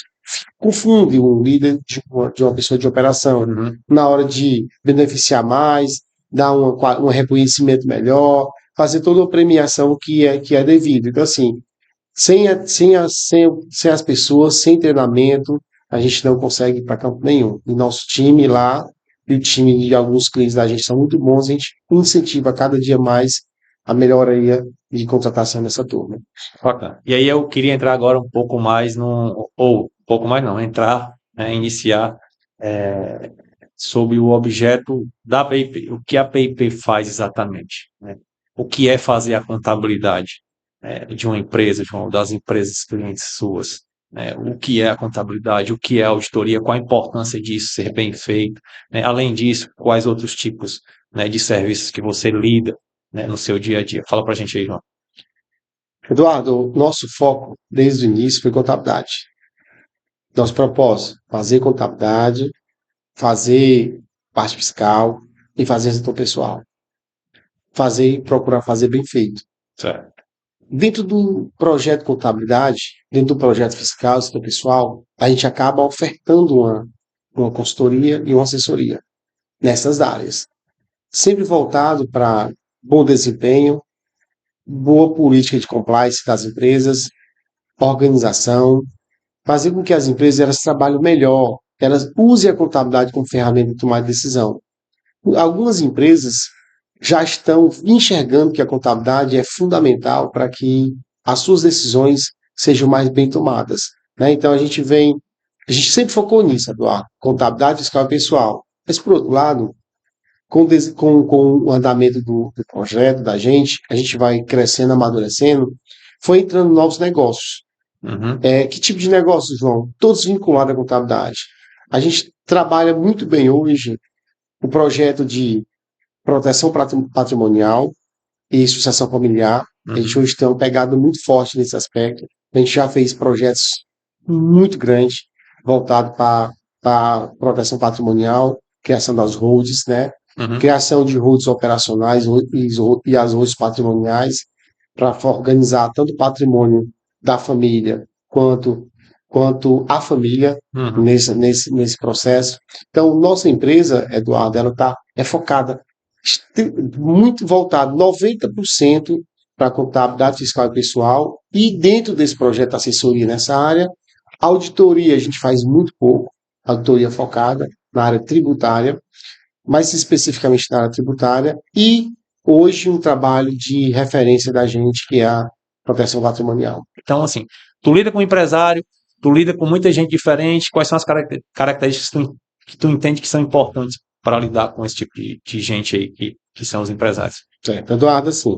confundem um líder de uma pessoa de operação na hora de beneficiar mais, dar um reconhecimento melhor, fazer toda a premiação que é devido. Então, assim, sem as pessoas, sem treinamento, a gente não consegue ir para campo nenhum. E nosso time lá, e o time de alguns clientes da gente são muito bons, a gente incentiva cada dia mais a melhoria de contratação dessa turma. Bacana. E aí eu queria entrar agora um pouco mais no, ou um pouco mais não, entrar, né, iniciar sobre o objeto da PIP, o que a PIP faz exatamente, né? O que é fazer a contabilidade, de uma empresa, das empresas clientes suas, né? O que é a contabilidade, o que é a auditoria, qual a importância disso ser bem feito, né? Além disso, quais outros tipos, né, de serviços que você lida, né, no seu dia a dia. Fala pra gente aí, João. Eduardo, o nosso foco desde o início foi contabilidade. Nosso propósito, fazer contabilidade, fazer parte fiscal e fazer gestão pessoal. Fazer e procurar fazer bem feito. Certo. Dentro do projeto contabilidade, dentro do projeto fiscal, gestão pessoal, a gente acaba ofertando uma consultoria e uma assessoria nessas áreas. Sempre voltado para bom desempenho, boa política de compliance das empresas, organização, fazer com que as empresas elas trabalhem melhor, elas usem a contabilidade como ferramenta de tomar decisão. Algumas empresas já estão enxergando que a contabilidade é fundamental para que as suas decisões sejam mais bem tomadas, né? Então a gente sempre focou nisso, Eduardo, contabilidade fiscal e pessoal. Mas por outro lado, com o andamento do projeto da gente, a gente vai crescendo, amadurecendo, foi entrando novos negócios. Uhum. Que tipo de negócio, João? Todos vinculados à contabilidade. A gente trabalha muito bem hoje o projeto de proteção patrimonial e sucessão familiar. A gente hoje tem uma pegada muito forte nesse aspecto. A gente já fez projetos muito grandes voltados para proteção patrimonial, criação das holdings, né? Criação de holdings operacionais e as holdings patrimoniais para organizar tanto o patrimônio da família quanto a família nesse processo. Então, nossa empresa, Eduardo, ela é focada muito voltado, 90% para contabilidade fiscal e pessoal, e dentro desse projeto assessoria nessa área, auditoria a gente faz muito pouco, auditoria focada na área tributária, mais especificamente na área tributária, e hoje um trabalho de referência da gente, que é a proteção patrimonial. Então, assim, tu lida com empresário, tu lida com muita gente diferente, quais são as características que tu entende que são importantes para lidar com esse tipo de gente aí, que são os empresários? Certo, Eduardo, assim,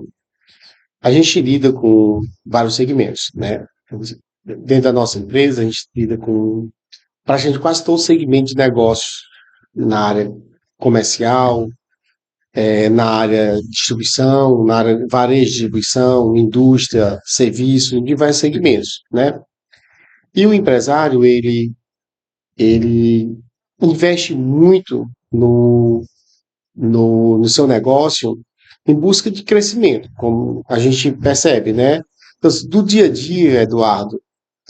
a gente lida com vários segmentos, né? Dentro da nossa empresa, a gente lida com praticamente quase todo segmento de negócios na área comercial, na área de distribuição, na área de varejo de distribuição, indústria, serviço, em diversos segmentos, né? E o empresário, ele investe muito no seu negócio em busca de crescimento, como a gente percebe, né? Então, do dia a dia, Eduardo,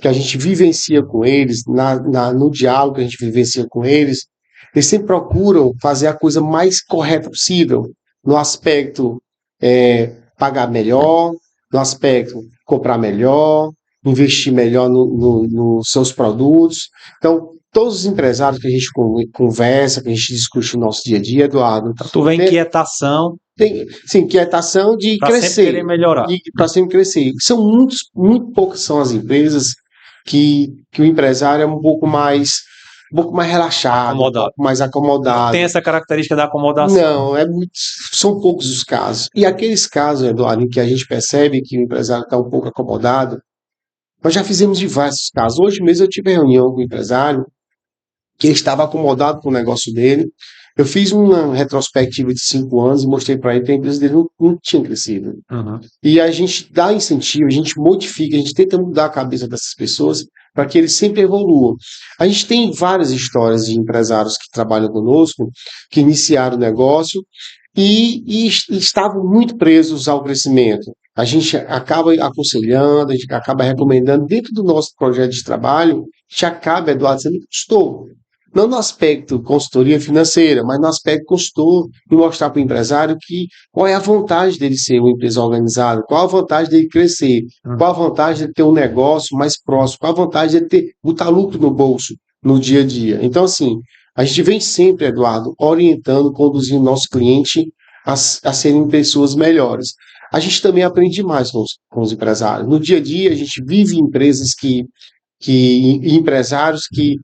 que a gente vivencia com eles, no diálogo que a gente vivencia com eles, eles sempre procuram fazer a coisa mais correta possível, no aspecto pagar melhor, no aspecto comprar melhor, investir melhor nos seus produtos. Então, todos os empresários que a gente conversa, que a gente discute no nosso dia a dia, Eduardo. Tu vê inquietação. Sim, inquietação de pra crescer. Sempre querer melhorar. Para sempre crescer. Muito poucas são as empresas que o empresário é um pouco mais relaxado, acomodado. Um pouco mais acomodado. Não tem essa característica da acomodação. Não, são poucos os casos. E aqueles casos, Eduardo, em que a gente percebe que o empresário está um pouco acomodado, nós já fizemos diversos casos. Hoje mesmo eu tive reunião com o empresário que estava acomodado com o negócio dele. Eu fiz uma retrospectiva de 5 anos e mostrei para ele que a empresa dele não tinha crescido. E a gente dá incentivo, a gente modifica, a gente tenta mudar a cabeça dessas pessoas para que eles sempre evoluam. A gente tem várias histórias de empresários que trabalham conosco, que iniciaram o negócio e estavam muito presos ao crescimento. A gente acaba aconselhando, a gente acaba recomendando, dentro do nosso projeto de trabalho, a gente acaba, Eduardo, sendo consultor. Não no aspecto consultoria financeira, mas no aspecto consultor, e mostrar para o empresário qual é a vantagem dele ser uma empresa organizada, qual a vantagem dele crescer, qual a vantagem de ter um negócio mais próximo, qual a vantagem de botar lucro no bolso no dia a dia. Então, assim, a gente vem sempre, Eduardo, orientando, conduzindo o nosso cliente a serem pessoas melhores. A gente também aprende demais com os empresários. No dia a dia, a gente vive em empresas empresários que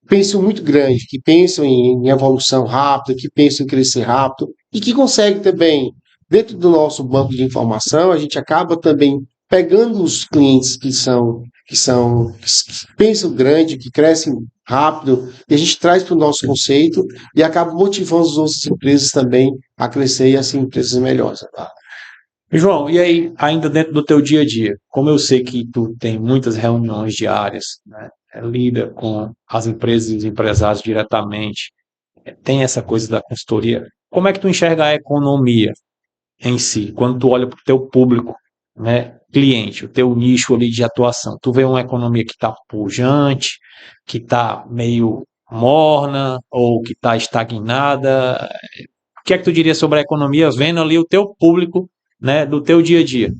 pensam muito grande, que pensam em evolução rápida, que pensam em crescer rápido e que conseguem também, dentro do nosso banco de informação, a gente acaba também pegando os clientes que pensam grande, que crescem rápido, e a gente traz para o nosso conceito e acaba motivando as outras empresas também a crescer e a ser empresas melhores. Tá? João, e aí, ainda dentro do teu dia a dia, como eu sei que tu tem muitas reuniões diárias, né, lida com as empresas e os empresários diretamente, tem essa coisa da consultoria, como é que tu enxerga a economia em si, quando tu olha para o teu público, né, cliente, o teu nicho ali de atuação? Tu vê uma economia que está pujante, que está meio morna ou que está estagnada? O que é que tu diria sobre a economia, vendo ali o teu público, né, do teu dia a dia?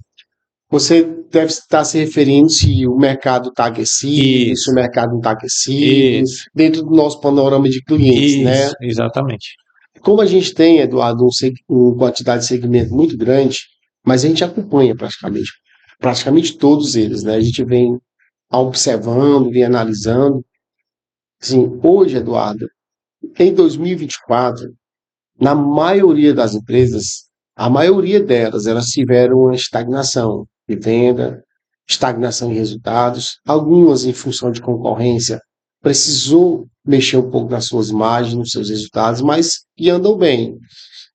Você deve estar se referindo se o mercado está aquecido, se o mercado não está aquecido, dentro do nosso panorama de clientes, né? Exatamente. Como a gente tem, Eduardo, uma quantidade de segmento muito grande, mas a gente acompanha praticamente todos eles, né? A gente vem observando, vem analisando. Assim, hoje, Eduardo, em 2024, na maioria das empresas, a maioria delas, elas tiveram uma estagnação de venda, estagnação em resultados, algumas em função de concorrência precisou mexer um pouco nas suas margens, nos seus resultados, mas que andam bem.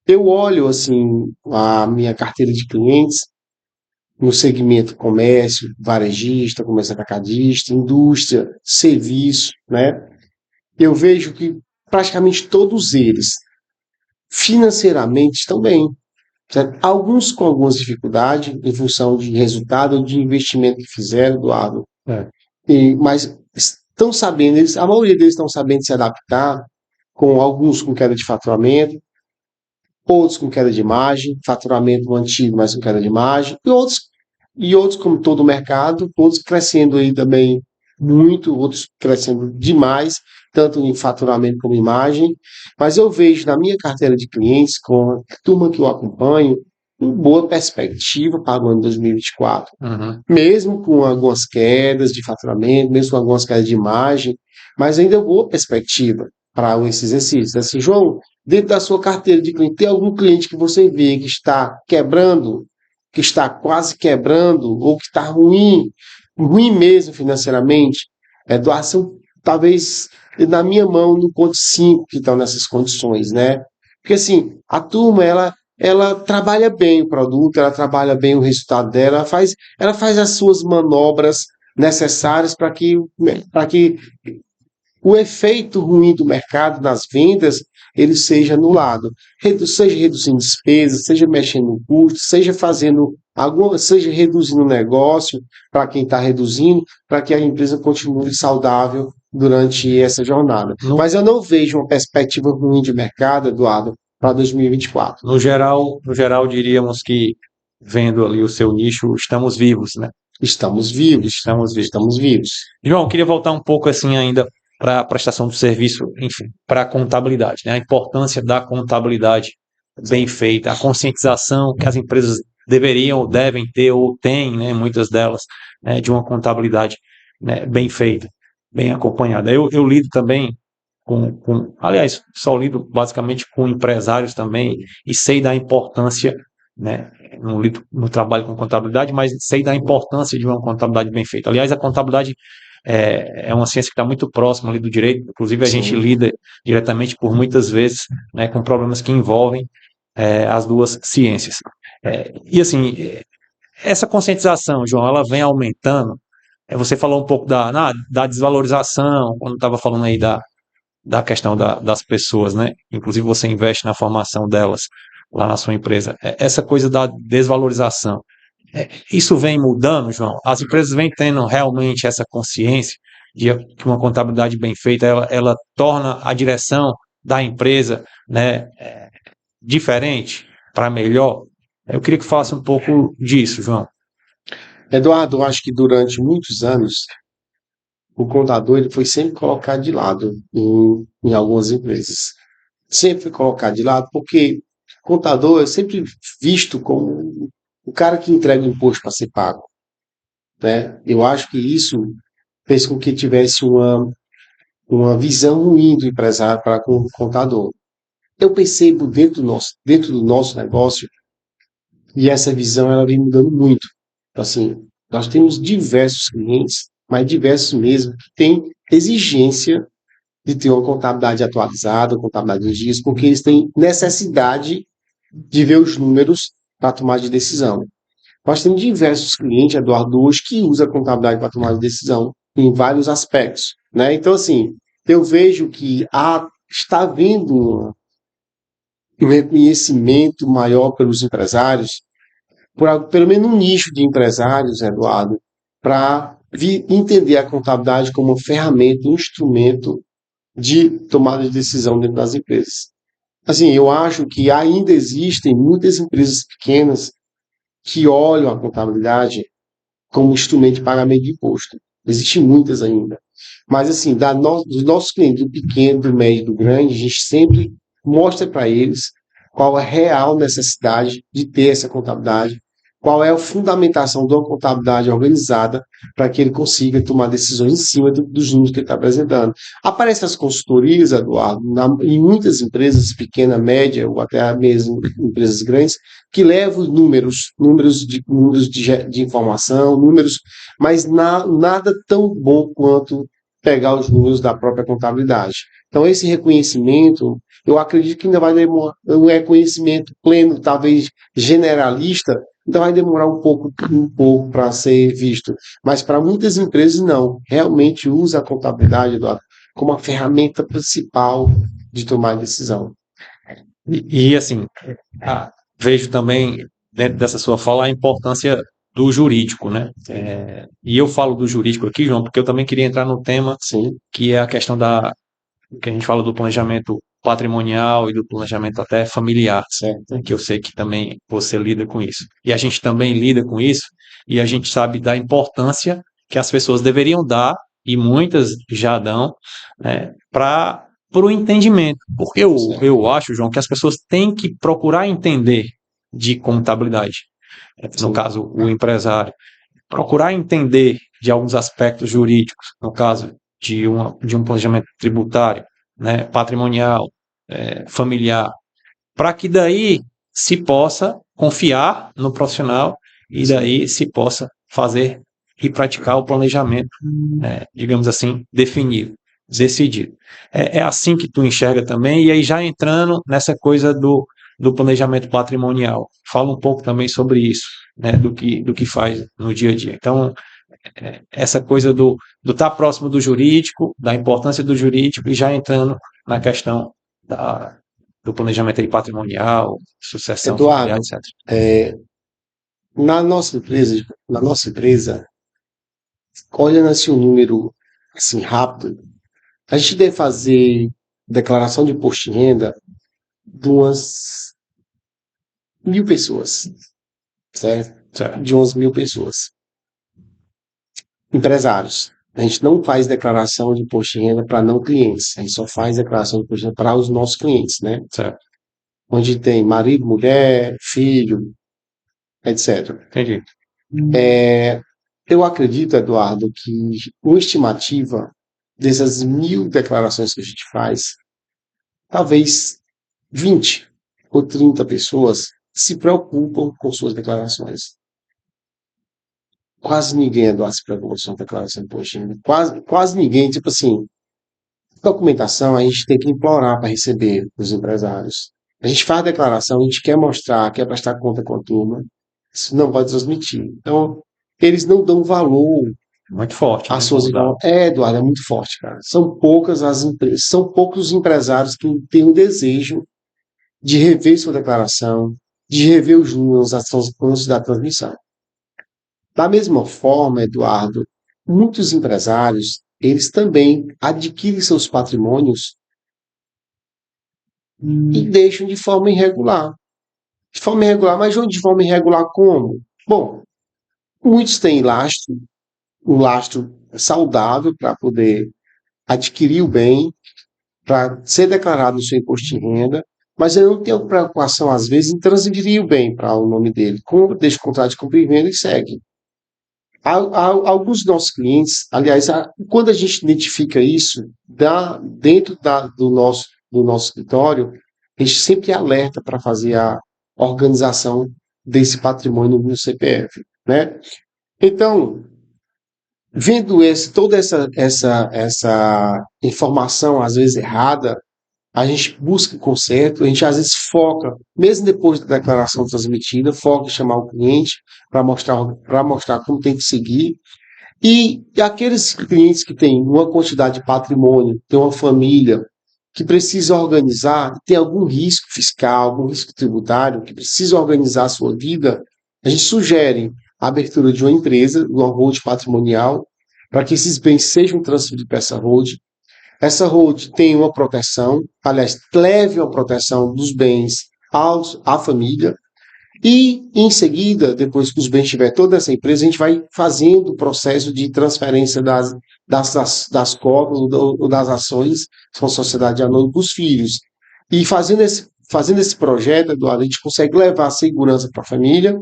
Eu olho, assim, a minha carteira de clientes no segmento comércio, varejista, comércio atacadista, indústria, serviço, né? Eu vejo que praticamente todos eles, financeiramente, estão bem. Certo? Alguns com algumas dificuldades em função de resultado ou de investimento que fizeram, Eduardo. É. Mas estão sabendo, a maioria deles estão sabendo se adaptar, com alguns com queda de faturamento, outros com queda de margem, faturamento mantido, mas com queda de margem, e outros como todo o mercado, outros crescendo aí também muito, outros crescendo demais, tanto em faturamento como em margem. Mas eu vejo na minha carteira de clientes, com a turma que eu acompanho, uma boa perspectiva para o ano 2024. Uhum. Mesmo com algumas quedas de faturamento, mesmo com algumas quedas de margem, mas ainda boa perspectiva para esse exercício. Assim, João, dentro da sua carteira de cliente, tem algum cliente que você vê que está quebrando, que está quase quebrando, ou que está ruim, ruim mesmo financeiramente? Doação, talvez, na minha mão, não conte 5 que estão nessas condições, né? Porque, assim, a turma, ela trabalha bem o produto, ela trabalha bem o resultado dela, ela faz as suas manobras necessárias para que o efeito ruim do mercado nas vendas ele seja anulado. Seja reduzindo despesas, seja mexendo no custo, seja reduzindo o negócio para quem está reduzindo, para que a empresa continue saudável durante essa jornada. No, Mas eu não vejo uma perspectiva ruim de mercado, Eduardo, para 2024. no geral, diríamos que, vendo ali o seu nicho, estamos vivos, né? Estamos vivos, Estamos vivos. estamos vivos. João, queria voltar um pouco assim ainda para a prestação do serviço, enfim, para a contabilidade, né? A importância da contabilidade bem feita, a conscientização que as empresas deveriam ou devem ter ou têm, né, muitas delas, né, de uma contabilidade, né, bem feita, bem acompanhada. Eu lido também aliás, só lido basicamente com empresários também e sei da importância, né, no trabalho com contabilidade, mas sei da importância de uma contabilidade bem feita. Aliás, a contabilidade é uma ciência que está muito próxima ali do direito, inclusive a gente Sim. lida diretamente por muitas vezes, né, com problemas que envolvem as duas ciências. E assim, essa conscientização, João, ela vem aumentando. Você falou um pouco da desvalorização, quando estava falando aí da questão das pessoas, né? Inclusive você investe na formação delas lá na sua empresa. Essa coisa da desvalorização. Isso vem mudando, João? As empresas vêm tendo realmente essa consciência de que uma contabilidade bem feita, ela torna a direção da empresa, né, diferente, para melhor? Eu queria que falasse um pouco disso, João. Eduardo, eu acho que durante muitos anos o contador ele foi sempre colocado de lado em algumas empresas. Sempre foi colocado de lado porque o contador é sempre visto como o cara que entrega o imposto para ser pago, né? Eu acho que isso fez com que tivesse uma visão ruim do empresário para com o contador. Eu percebo dentro do nosso negócio e essa visão ela vem mudando muito. Assim, nós temos diversos clientes, mas diversos mesmo, que têm exigência de ter uma contabilidade atualizada, uma contabilidade em dias, porque eles têm necessidade de ver os números para tomar de decisão. Nós temos diversos clientes, Eduardo, hoje, que usam a contabilidade para tomar de decisão em vários aspectos, né? Então, assim, eu vejo que está havendo um reconhecimento maior pelos empresários, pelo menos um nicho de empresários, Eduardo, para entender a contabilidade como uma ferramenta, um instrumento de tomada de decisão dentro das empresas. Assim, eu acho que ainda existem muitas empresas pequenas que olham a contabilidade como instrumento de pagamento de imposto. Existem muitas ainda. Mas, assim, dos nossos clientes, do pequeno, do médio, do grande, a gente sempre mostra para eles qual é a real necessidade de ter essa contabilidade, qual é a fundamentação de uma contabilidade organizada para que ele consiga tomar decisões em cima dos números que ele está apresentando. Aparecem as consultorias, Eduardo, em muitas empresas, pequena, média, ou até mesmo empresas grandes, que levam números de informação, números, mas nada tão bom quanto pegar os números da própria contabilidade. Então, esse reconhecimento, eu acredito que ainda vai demorar, um reconhecimento pleno, talvez generalista, ainda vai demorar um pouco para ser visto. Mas para muitas empresas, não. Realmente usa a contabilidade, Eduardo, como a ferramenta principal de tomar decisão. Assim, vejo também, dentro dessa sua fala, a importância do jurídico, né? E eu falo do jurídico aqui, João, porque eu também queria entrar no tema, Sim, que é a questão que a gente fala do planejamento patrimonial e do planejamento até familiar, certo. né, que eu sei que também você lida com isso. E a gente também lida com isso, e a gente sabe da importância que as pessoas deveriam dar, e muitas já dão, né, para o entendimento. Porque eu acho, João, que as pessoas têm que procurar entender de contabilidade. No Sim. caso, o empresário. Procurar entender de alguns aspectos jurídicos, no caso de um planejamento tributário, né, patrimonial, familiar, para que daí se possa confiar no profissional e daí se possa fazer e praticar o planejamento, digamos assim, definido, decidido. É assim que tu enxerga também, e aí já entrando nessa coisa do planejamento patrimonial. Fala um pouco também sobre isso, né, do que faz no dia a dia. Então, essa coisa do estar próximo do jurídico, da importância do jurídico, e já entrando na questão do planejamento aí patrimonial, sucessão familiar, Eduardo, etc. na nossa empresa, olhando assim um número assim rápido, a gente deve fazer declaração de imposto de renda de umas 1.000 pessoas, certo? Certo. De umas 1.000 pessoas. Empresários. A gente não faz declaração de imposto de renda para não clientes. A gente só faz declaração de imposto de renda para os nossos clientes, né? Certo. Onde tem marido, mulher, filho, etc. Entendi. Eu acredito, Eduardo, que uma estimativa dessas 1.000 declarações que a gente faz, talvez 20 ou 30 pessoas se preocupam com suas declarações. Quase ninguém, Eduardo, se preocupa com sua declaração de imposto de renda. Quase ninguém, tipo assim, documentação a gente tem que implorar para receber dos empresários. A gente faz a declaração, a gente quer mostrar, quer prestar conta com a turma, isso não pode transmitir. Então, eles não dão valor Muito forte, às né? suas informações. Eduardo, é muito forte, cara. São poucas as empresas, são poucos os empresários que têm o desejo de rever sua declaração, de rever os números antes da transmissão. Da mesma forma, Eduardo, muitos empresários, eles também adquirem seus patrimônios e deixam de forma irregular. De forma irregular, mas de forma irregular como? Bom, muitos têm lastro, um lastro saudável para poder adquirir o bem, para ser declarado no seu imposto de renda, mas ele não tem preocupação, às vezes, em transferir o bem para o nome dele. Compra, deixa o contrato de compra e venda e segue. Alguns nossos clientes, aliás, quando a gente identifica isso, dentro do nosso escritório, a gente sempre alerta para fazer a organização desse patrimônio no CPF, né? Então, vendo toda essa informação, às vezes errada, a gente busca conserto, a gente às vezes foca, mesmo depois da declaração transmitida, foca em chamar o cliente para mostrar como tem que seguir. E aqueles clientes que têm uma quantidade de patrimônio, têm uma família, que precisa organizar, tem algum risco fiscal, algum risco tributário, que precisa organizar a sua vida, a gente sugere a abertura de uma empresa, uma holding patrimonial, para que esses bens sejam transferidos para essa holding. Essa holding tem uma proteção, aliás, leve uma proteção dos bens à família, e, em seguida, depois que os bens tiver toda essa empresa, a gente vai fazendo o processo de transferência das cotas ou das ações, que são sociedade anônima, para os filhos. E fazendo esse projeto, Eduardo, a gente consegue levar segurança para a família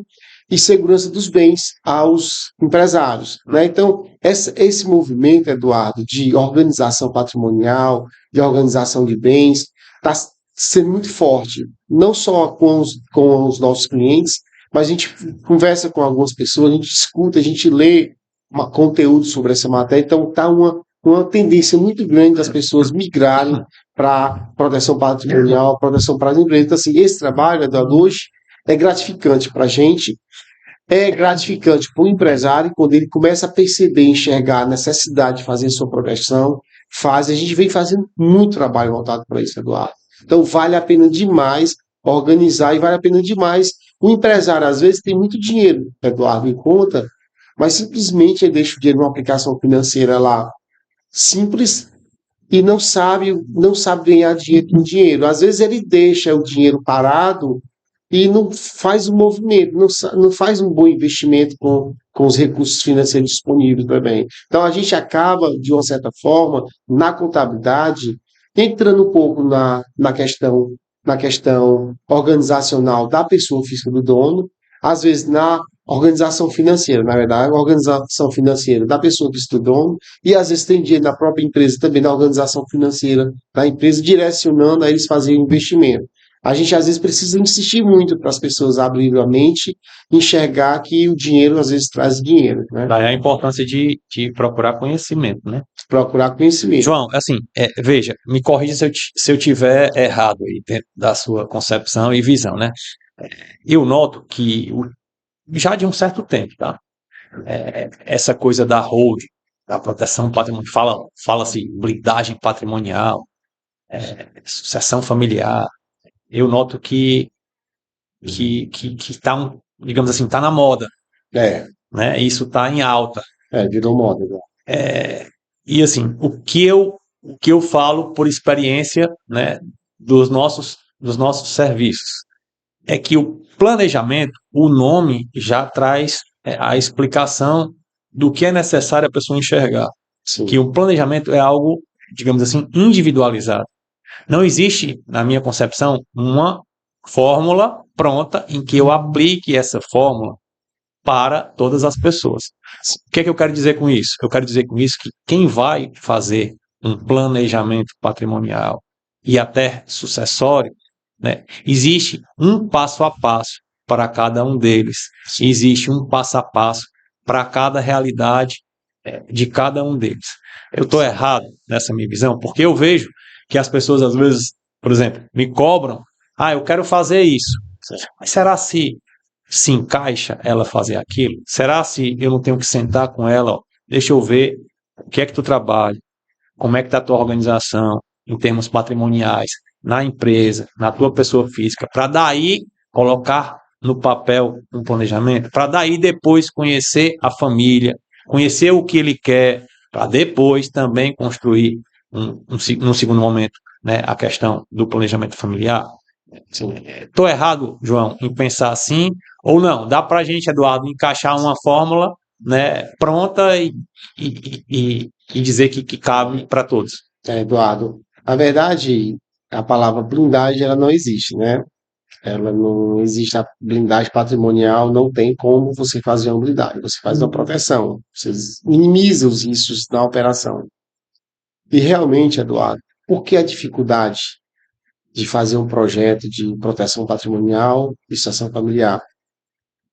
e segurança dos bens aos empresários, né? Então, esse movimento, Eduardo, de organização patrimonial, de organização de bens, está sendo muito forte, não só com os nossos clientes, mas a gente conversa com algumas pessoas, a gente escuta, a gente lê conteúdo sobre essa matéria, então está uma tendência muito grande das pessoas migrarem para proteção patrimonial, proteção para as empresas. Então, assim, esse trabalho, Eduardo, hoje é gratificante para a gente, é gratificante para o empresário quando ele começa a perceber, enxergar a necessidade de fazer sua proteção, a gente vem fazendo muito trabalho voltado para isso, Eduardo. Então, vale a pena demais organizar e vale a pena demais. O empresário, às vezes, tem muito dinheiro, Eduardo, em conta, mas simplesmente ele deixa o dinheiro numa aplicação financeira lá simples e não sabe ganhar dinheiro com dinheiro. Às vezes ele deixa o dinheiro parado e não faz um movimento, não faz um bom investimento com os recursos financeiros disponíveis também. Então a gente acaba, de uma certa forma, na contabilidade, entrando um pouco na questão organizacional da pessoa física do dono, às vezes na organização financeira, na verdade, a organização financeira da pessoa física do dono, e às vezes tem dinheiro na própria empresa, também na organização financeira da empresa, direcionando a eles fazerem investimento. A gente às vezes precisa insistir muito para as pessoas abrirem a mente, enxergar que o dinheiro às vezes traz dinheiro, né? Daí a importância de procurar conhecimento, né? Procurar conhecimento. João, assim, veja, me corrija se eu tiver errado aí dentro da sua concepção e visão, né? Eu noto que já de um certo tempo, tá? Essa coisa da hold, da proteção patrimonial, fala-se blindagem patrimonial, sucessão familiar. Eu noto que tá digamos assim, tá na moda, É, né? Isso tá em alta. virou moda, né? E assim, o que eu falo por experiência, né, dos nossos serviços, é que o planejamento, o nome já traz a explicação do que é necessário a pessoa enxergar. Sim. Que o planejamento é algo, digamos assim, individualizado. Não existe, na minha concepção, uma fórmula pronta em que eu aplique essa fórmula para todas as pessoas. O que é que eu quero dizer com isso? Eu quero dizer com isso que quem vai fazer um planejamento patrimonial e até sucessório, né, existe um passo a passo para cada um deles. Existe um passo a passo para cada realidade de cada um deles. Eu estou errado nessa minha visão, porque eu vejo que as pessoas, às vezes, por exemplo, me cobram, eu quero fazer isso. Mas será se encaixa ela fazer aquilo? Será se eu não tenho que sentar com ela, deixa eu ver o que é que tu trabalha, como é que está a tua organização em termos patrimoniais, na empresa, na tua pessoa física, para daí colocar no papel um planejamento, para daí depois conhecer a família, conhecer o que ele quer, para depois também construir, num segundo momento, né, a questão do planejamento familiar. Estou errado, João, em pensar assim, ou não? Dá para a gente, Eduardo, encaixar uma fórmula, né, pronta e dizer que cabe para todos. Eduardo, na verdade, a palavra blindagem ela não existe, né? Ela não existe a blindagem patrimonial, não tem como você fazer uma blindagem, você faz uma proteção, você minimiza os riscos da operação. E realmente, Eduardo, por que a dificuldade de fazer um projeto de proteção patrimonial e sucessão familiar?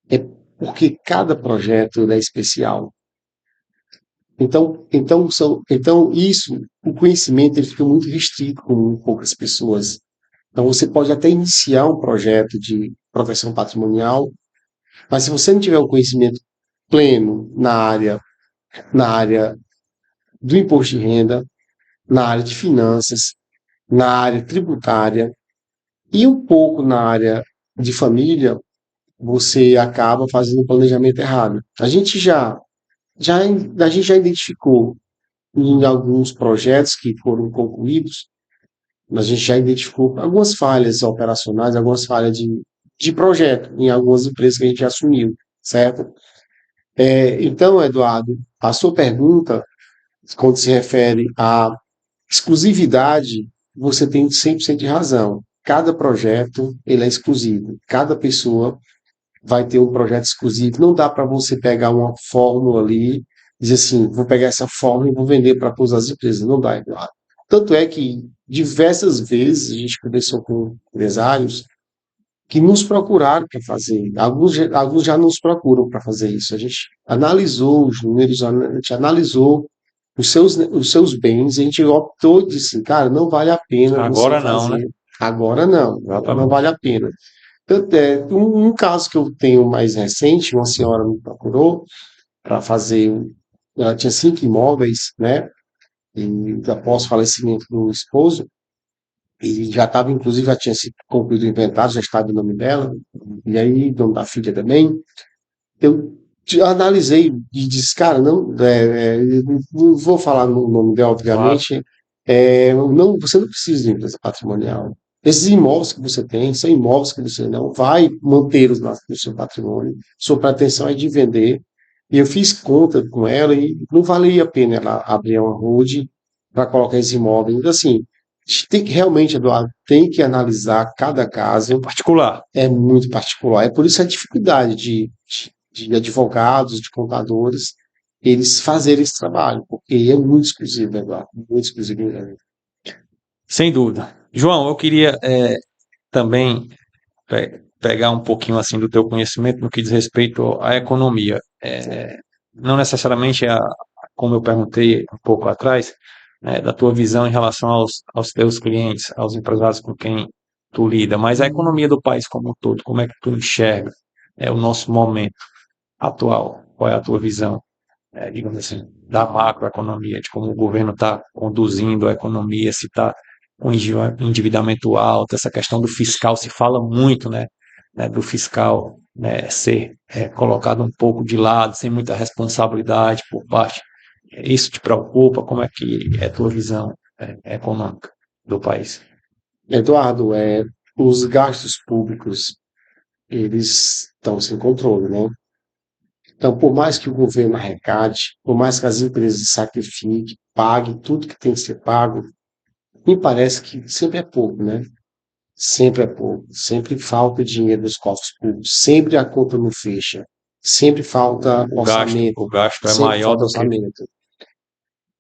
É porque cada projeto é especial. Então isso, o conhecimento ele fica muito restrito com poucas pessoas. Então você pode até iniciar um projeto de proteção patrimonial, mas se você não tiver o conhecimento pleno na área do imposto de renda, na área de finanças, na área tributária e um pouco na área de família, você acaba fazendo um planejamento errado. A gente já identificou em alguns projetos que foram concluídos, a gente já identificou algumas falhas operacionais, algumas falhas de projeto em algumas empresas que a gente assumiu, certo? Então, Eduardo, a sua pergunta, quando se refere à exclusividade, você tem 100% de razão. Cada projeto ele é exclusivo. Cada pessoa vai ter um projeto exclusivo. Não dá para você pegar uma fórmula ali, dizer assim, vou pegar essa fórmula e vou vender para todas as empresas. Não dá, Eduardo. Tanto é que diversas vezes a gente conversou com empresários que nos procuraram para fazer. Alguns já nos procuram para fazer isso. A gente analisou os números, a gente analisou os seus bens, a gente optou de assim, cara, não vale a pena você Agora não, né? fazer. Agora não, não Exatamente. vale a pena. Tanto é, um caso que eu tenho mais recente, uma senhora me procurou para fazer, ela tinha 5 imóveis, né? E após o falecimento do esposo, e já estava, inclusive, já tinha sido concluído o inventário, já estava o nome dela, e aí, dono da filha também. Eu analisei e disse, cara, não, não vou falar no nome dela, Claro. obviamente, não, você não precisa de empresa patrimonial. Esses imóveis que você tem são imóveis que você não vai mantê-los no seu patrimônio. Sua pretensão é de vender. E eu fiz conta com ela e não valia a pena ela abrir uma holding para colocar esse imóvel. Então, assim, tem que realmente, Eduardo, tem que analisar cada caso, Particular. é muito particular. É por isso a dificuldade de advogados, de contadores, eles fazerem esse trabalho, porque é muito exclusivo, Eduardo, muito exclusivo mesmo. Sem dúvida. João, eu queria também pegar um pouquinho assim do teu conhecimento no que diz respeito à economia. Não necessariamente como eu perguntei um pouco atrás, da tua visão em relação aos teus clientes, aos empresários com quem tu lida, mas a economia do país como um todo, como é que tu enxerga o nosso momento atual? Qual é a tua visão, digamos assim, da macroeconomia, de como o governo está conduzindo a economia, se está com endividamento alto, essa questão do fiscal se fala muito, do fiscal, ser colocado um pouco de lado, sem muita responsabilidade por parte. Isso te preocupa? Como é que é a tua visão econômica do país? Eduardo, os gastos públicos, eles estão sem controle, né? Então, por mais que o governo arrecade, por mais que as empresas sacrifiquem, paguem tudo que tem que ser pago, me parece que sempre é pouco, né? Sempre é pouco, sempre falta dinheiro nos cofres públicos, sempre a conta não fecha, sempre falta orçamento, O gasto é sempre maior falta do que. orçamento.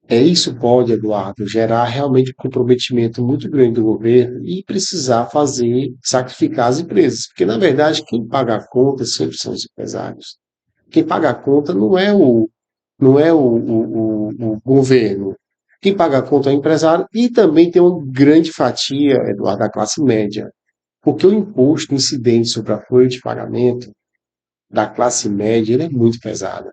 Isso pode, Eduardo, gerar realmente um comprometimento muito grande do governo e precisar fazer, sacrificar as empresas, porque na verdade quem paga a conta sempre são os empresários. Quem paga a conta não é o governo. Quem paga a conta é o empresário e também tem uma grande fatia, Eduardo, da classe média. Porque o imposto incidente sobre a folha de pagamento da classe média ele é muito pesado.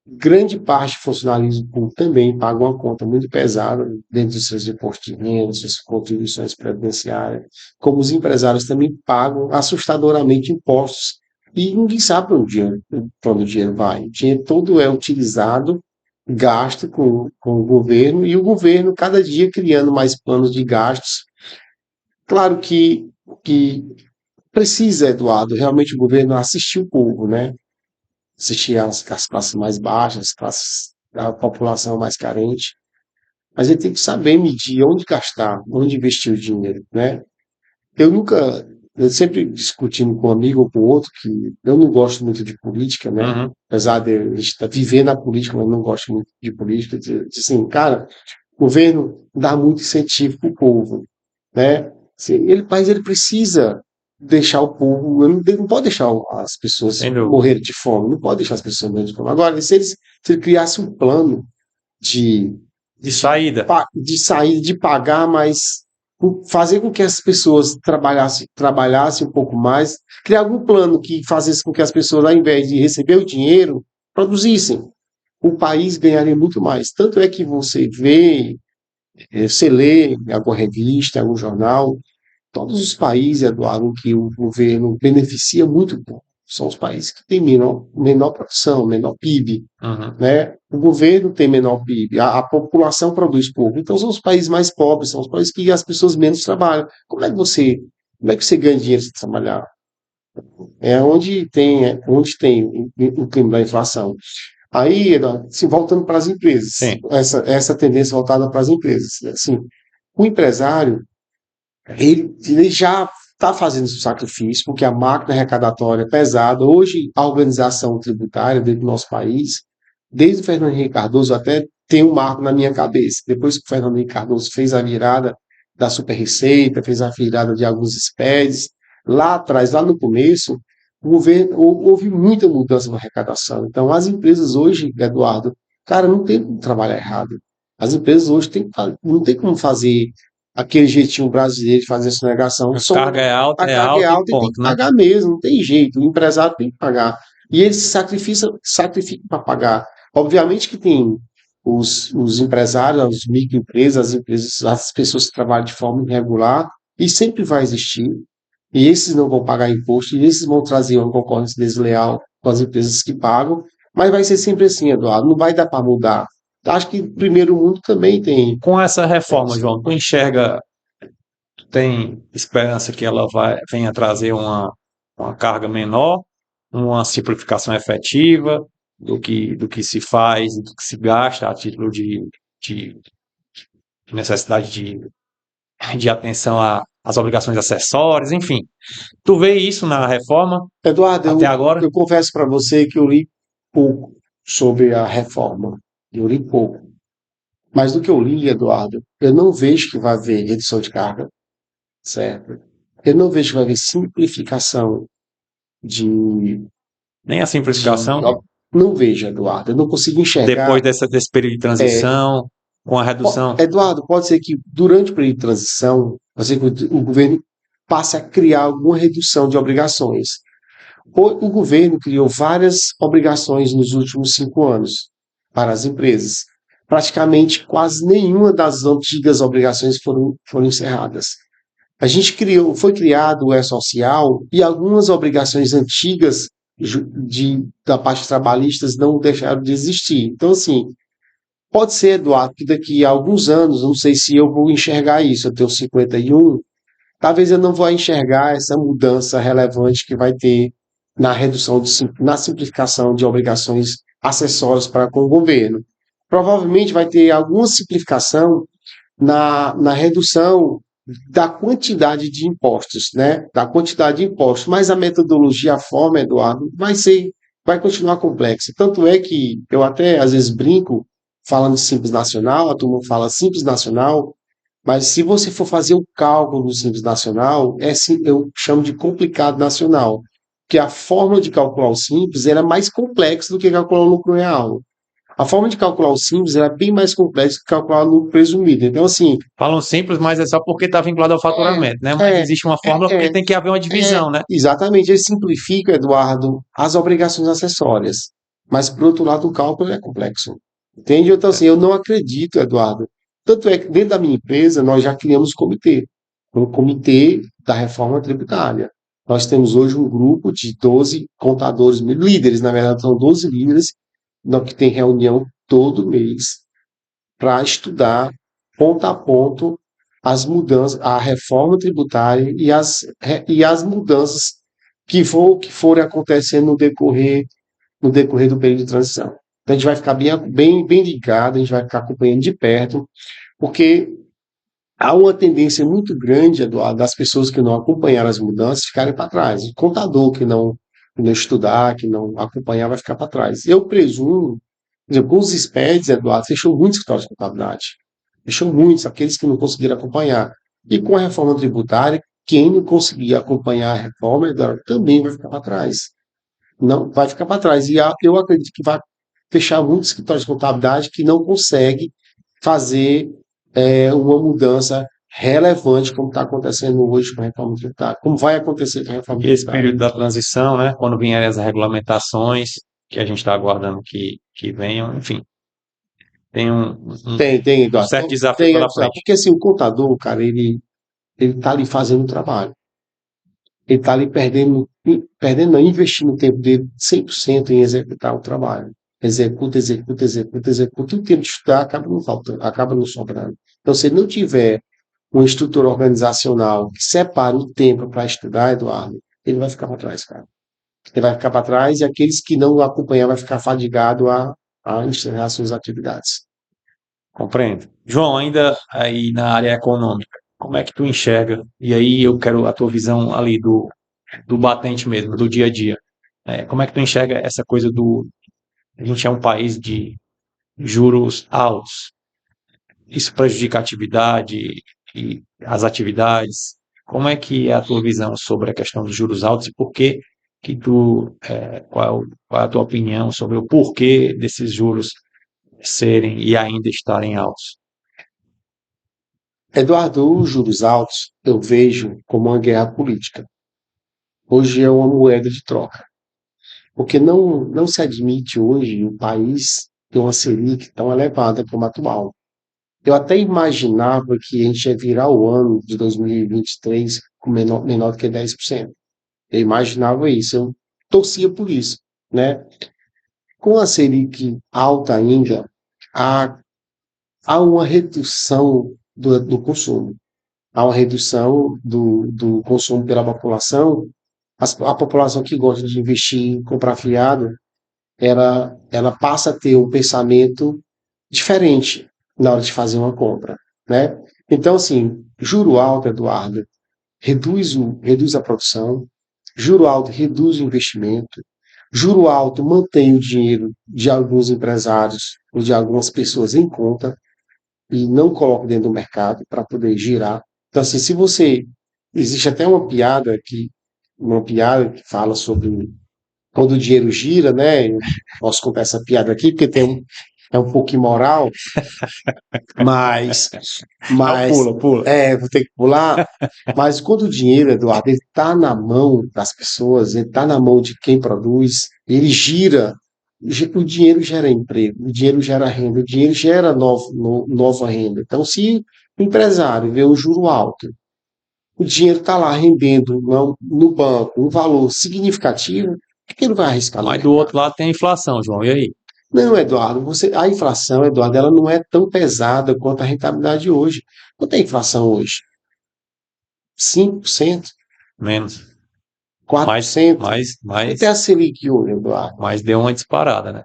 Grande parte do funcionalismo público também paga uma conta muito pesada dentro dos seus impostos de renda, suas contribuições previdenciárias, como os empresários também pagam assustadoramente impostos. E ninguém sabe para onde o dinheiro vai. O dinheiro todo é utilizado, gasto com o governo, e o governo cada dia criando mais planos de gastos. Claro que precisa, Eduardo, realmente o governo assistir o povo, né? Assistir as classes mais baixas, as classes da população mais carente. Mas ele tem que saber medir onde gastar, onde investir o dinheiro, né? Eu sempre discutindo com um amigo ou com outro, que eu não gosto muito de política, né? Uhum. Apesar de a gente estar vivendo a política, mas não gosto muito de política. Assim, cara, o governo dá muito incentivo para o povo, né? Mas ele precisa deixar o povo, ele não pode deixar as pessoas Sem dúvida. morrerem de fome, não pode deixar as pessoas morrerem de fome. Agora, se ele criasse um plano de, De saída. de sair, de pagar, mas fazer com que as pessoas trabalhassem um pouco mais, criar algum plano que fizesse com que as pessoas, ao invés de receber o dinheiro, produzissem. O país ganharia muito mais. Tanto é que você lê em alguma revista, em algum jornal, todos os países, Eduardo, que o governo beneficia muito pouco. São os países que têm menor produção, menor PIB, Uhum. né? O governo tem menor PIB, a população produz pouco. Então são os países mais pobres, são os países que as pessoas menos trabalham. Como é que você ganha dinheiro se trabalhar? É onde tem o clima da inflação. Aí, Eduardo, assim, voltando para as empresas, Sim. essa tendência voltada para as empresas. Assim, o empresário, ele já está fazendo esse sacrifício, porque a máquina arrecadatória é pesada. Hoje, a organização tributária dentro do nosso país, desde o Fernando Henrique Cardoso, até tem um marco na minha cabeça. Depois que o Fernando Henrique Cardoso fez a virada da Super Receita, fez a virada de alguns SPEDs, lá atrás, lá no começo, o governo, houve muita mudança na arrecadação. Então, as empresas hoje, Eduardo, cara, não tem como trabalhar errado. As empresas hoje não tem como fazer aquele jeitinho brasileiro de fazer essa negação. A carga A é carga é alta e alta e tem que ponto, né? pagar mesmo, não tem jeito. O empresário tem que pagar. E eles se sacrificam para pagar. Obviamente que tem os empresários, as microempresas, as empresas, as pessoas que trabalham de forma irregular, e sempre vai existir. E esses não vão pagar imposto, e esses vão trazer uma concorrência desleal com as empresas que pagam, mas vai ser sempre assim, Eduardo, não vai dar para mudar. Acho que o primeiro mundo também tem. Com essa reforma, João, tu enxerga, tu tem esperança que ela venha trazer uma carga menor, uma simplificação efetiva do que se faz e do que se gasta a título de necessidade de atenção às obrigações acessórias, enfim. Tu vê isso na reforma Eduardo, até agora? eu confesso para você que eu li pouco sobre a reforma. Eu li pouco. Mas do que eu li, Eduardo, eu não vejo que vai haver redução de carga, certo? Eu não vejo que vai haver simplificação de, Nem a simplificação, não vejo, Eduardo. Eu não consigo enxergar. depois desse período de transição, com a redução. Eduardo, pode ser que durante o período de transição, pode ser que o governo passe a criar alguma redução de obrigações. O governo criou várias obrigações nos últimos 5 anos para as empresas. Praticamente quase nenhuma das antigas obrigações foram encerradas. A gente foi criado o E-Social e algumas obrigações antigas da parte trabalhistas não deixaram de existir. Então, assim, pode ser, Eduardo, que daqui a alguns anos, não sei se eu vou enxergar isso, eu tenho 51, talvez eu não vá enxergar essa mudança relevante que vai ter na redução, na simplificação de obrigações acessórias para com o governo. Provavelmente vai ter alguma simplificação na redução da quantidade de impostos, né? Da quantidade de impostos, mas a metodologia, a forma, Eduardo, vai continuar complexa. Tanto é que eu até às vezes brinco falando de Simples Nacional, a turma fala Simples Nacional, mas se você for fazer o cálculo do Simples Nacional, eu chamo de complicado nacional, que a forma de calcular o Simples era mais complexa do que calcular o lucro real. A forma de calcular o Simples era bem mais complexa do que calcular o lucro presumido. Então, assim, Falam simples, mas é só porque está vinculado ao faturamento, né? Mas é, existe uma fórmula é, porque tem que haver uma divisão, né? exatamente, ele simplifica, Eduardo, as obrigações acessórias. Mas, por outro lado, o cálculo é complexo. Entende? Então, assim, eu não acredito, Eduardo. Tanto é que dentro da minha empresa, nós já criamos um comitê da reforma tributária. Nós temos hoje um grupo de 12 contadores, líderes, na verdade, são 12 líderes, que tem reunião todo mês para estudar ponto a ponto as mudanças, a reforma tributária e as mudanças que forem acontecendo no decorrer do período de transição. Então a gente vai ficar bem ligado, a gente vai ficar acompanhando de perto, porque há uma tendência muito grande, Eduardo, das pessoas que não acompanharam as mudanças ficarem para trás. O contador que não estudar, que não acompanhar, vai ficar para trás. Eu presumo, por exemplo, com os SPEDs, Eduardo, fechou muitos escritórios de contabilidade. Fechou muitos, aqueles que não conseguiram acompanhar. E com a reforma tributária, quem não conseguir acompanhar a reforma, Eduardo, também vai ficar para trás. Não vai ficar para trás. E eu acredito que vai fechar muitos escritórios de contabilidade que não conseguem fazer uma mudança relevante, como está acontecendo hoje com a reforma tributária, como vai acontecer com a reforma E esse tributária. período da transição, né? Quando vierem as regulamentações, que a gente está aguardando que venham, enfim, tem Tem, um Eduardo. certo desafio Tem, pela frente. porque assim, o contador, cara, ele está ali fazendo o trabalho. Ele está ali perdendo, não, investindo o tempo dele 100% em executar o trabalho. Executa, executa, executa, executa, e o tempo de estudar acaba não faltando, acaba não sobrando. Então, se ele não tiver uma estrutura organizacional que separe o tempo para estudar, Eduardo, ele vai ficar para trás, cara. Ele vai ficar para trás e aqueles que não o acompanhar vai ficar fadigado a encerrar suas atividades. Compreendo. João, ainda aí na área econômica, como é que tu enxerga? E aí eu quero a tua visão ali do batente mesmo, do dia a dia. Como é que tu enxerga essa coisa do... A gente é um país de juros altos. Isso prejudica a atividade e as atividades. Como é que é a tua visão sobre a questão dos juros altos e por que que qual é a tua opinião sobre o porquê desses juros serem e ainda estarem altos? Eduardo, os juros altos eu vejo como uma guerra política. Hoje é uma moeda de troca. Porque não se admite hoje o país ter uma Selic tão elevada como a atual. Eu até imaginava que a gente ia virar o ano de 2023 com menor do que 10%. Eu imaginava isso, eu torcia por isso, né? Com a Selic alta ainda, há, há uma redução do consumo. Há uma redução do consumo pela população. A população que gosta de investir em comprar fiado, ela passa a ter um pensamento diferente na hora de fazer uma compra, né? Então, assim, juro alto, Eduardo, reduz a produção, juro alto reduz o investimento, juro alto mantém o dinheiro de alguns empresários ou de algumas pessoas em conta e não coloca dentro do mercado para poder girar. Então, assim, se você. Existe até uma piada que fala sobre quando o dinheiro gira, né? Eu posso contar essa piada aqui, porque é um pouco imoral, mas, Não, mas pula, pula. vou ter que pular. Mas quando o dinheiro, Eduardo, ele está na mão das pessoas, ele está na mão de quem produz, ele gira. O dinheiro gera emprego, o dinheiro gera renda, o dinheiro gera nova renda. Então, se o empresário vê um juro alto, o dinheiro está lá rendendo no banco um valor significativo, por que ele vai arriscar no Mas do mercado? outro lado tem a inflação, João. E aí? Não, Eduardo, a inflação, Eduardo, ela não é tão pesada quanto a rentabilidade hoje. Quanto é a inflação hoje? 5%, Menos. Mais, 4%. mais, Quanto é a mais, Selic hoje, Eduardo? mais deu uma disparada, né?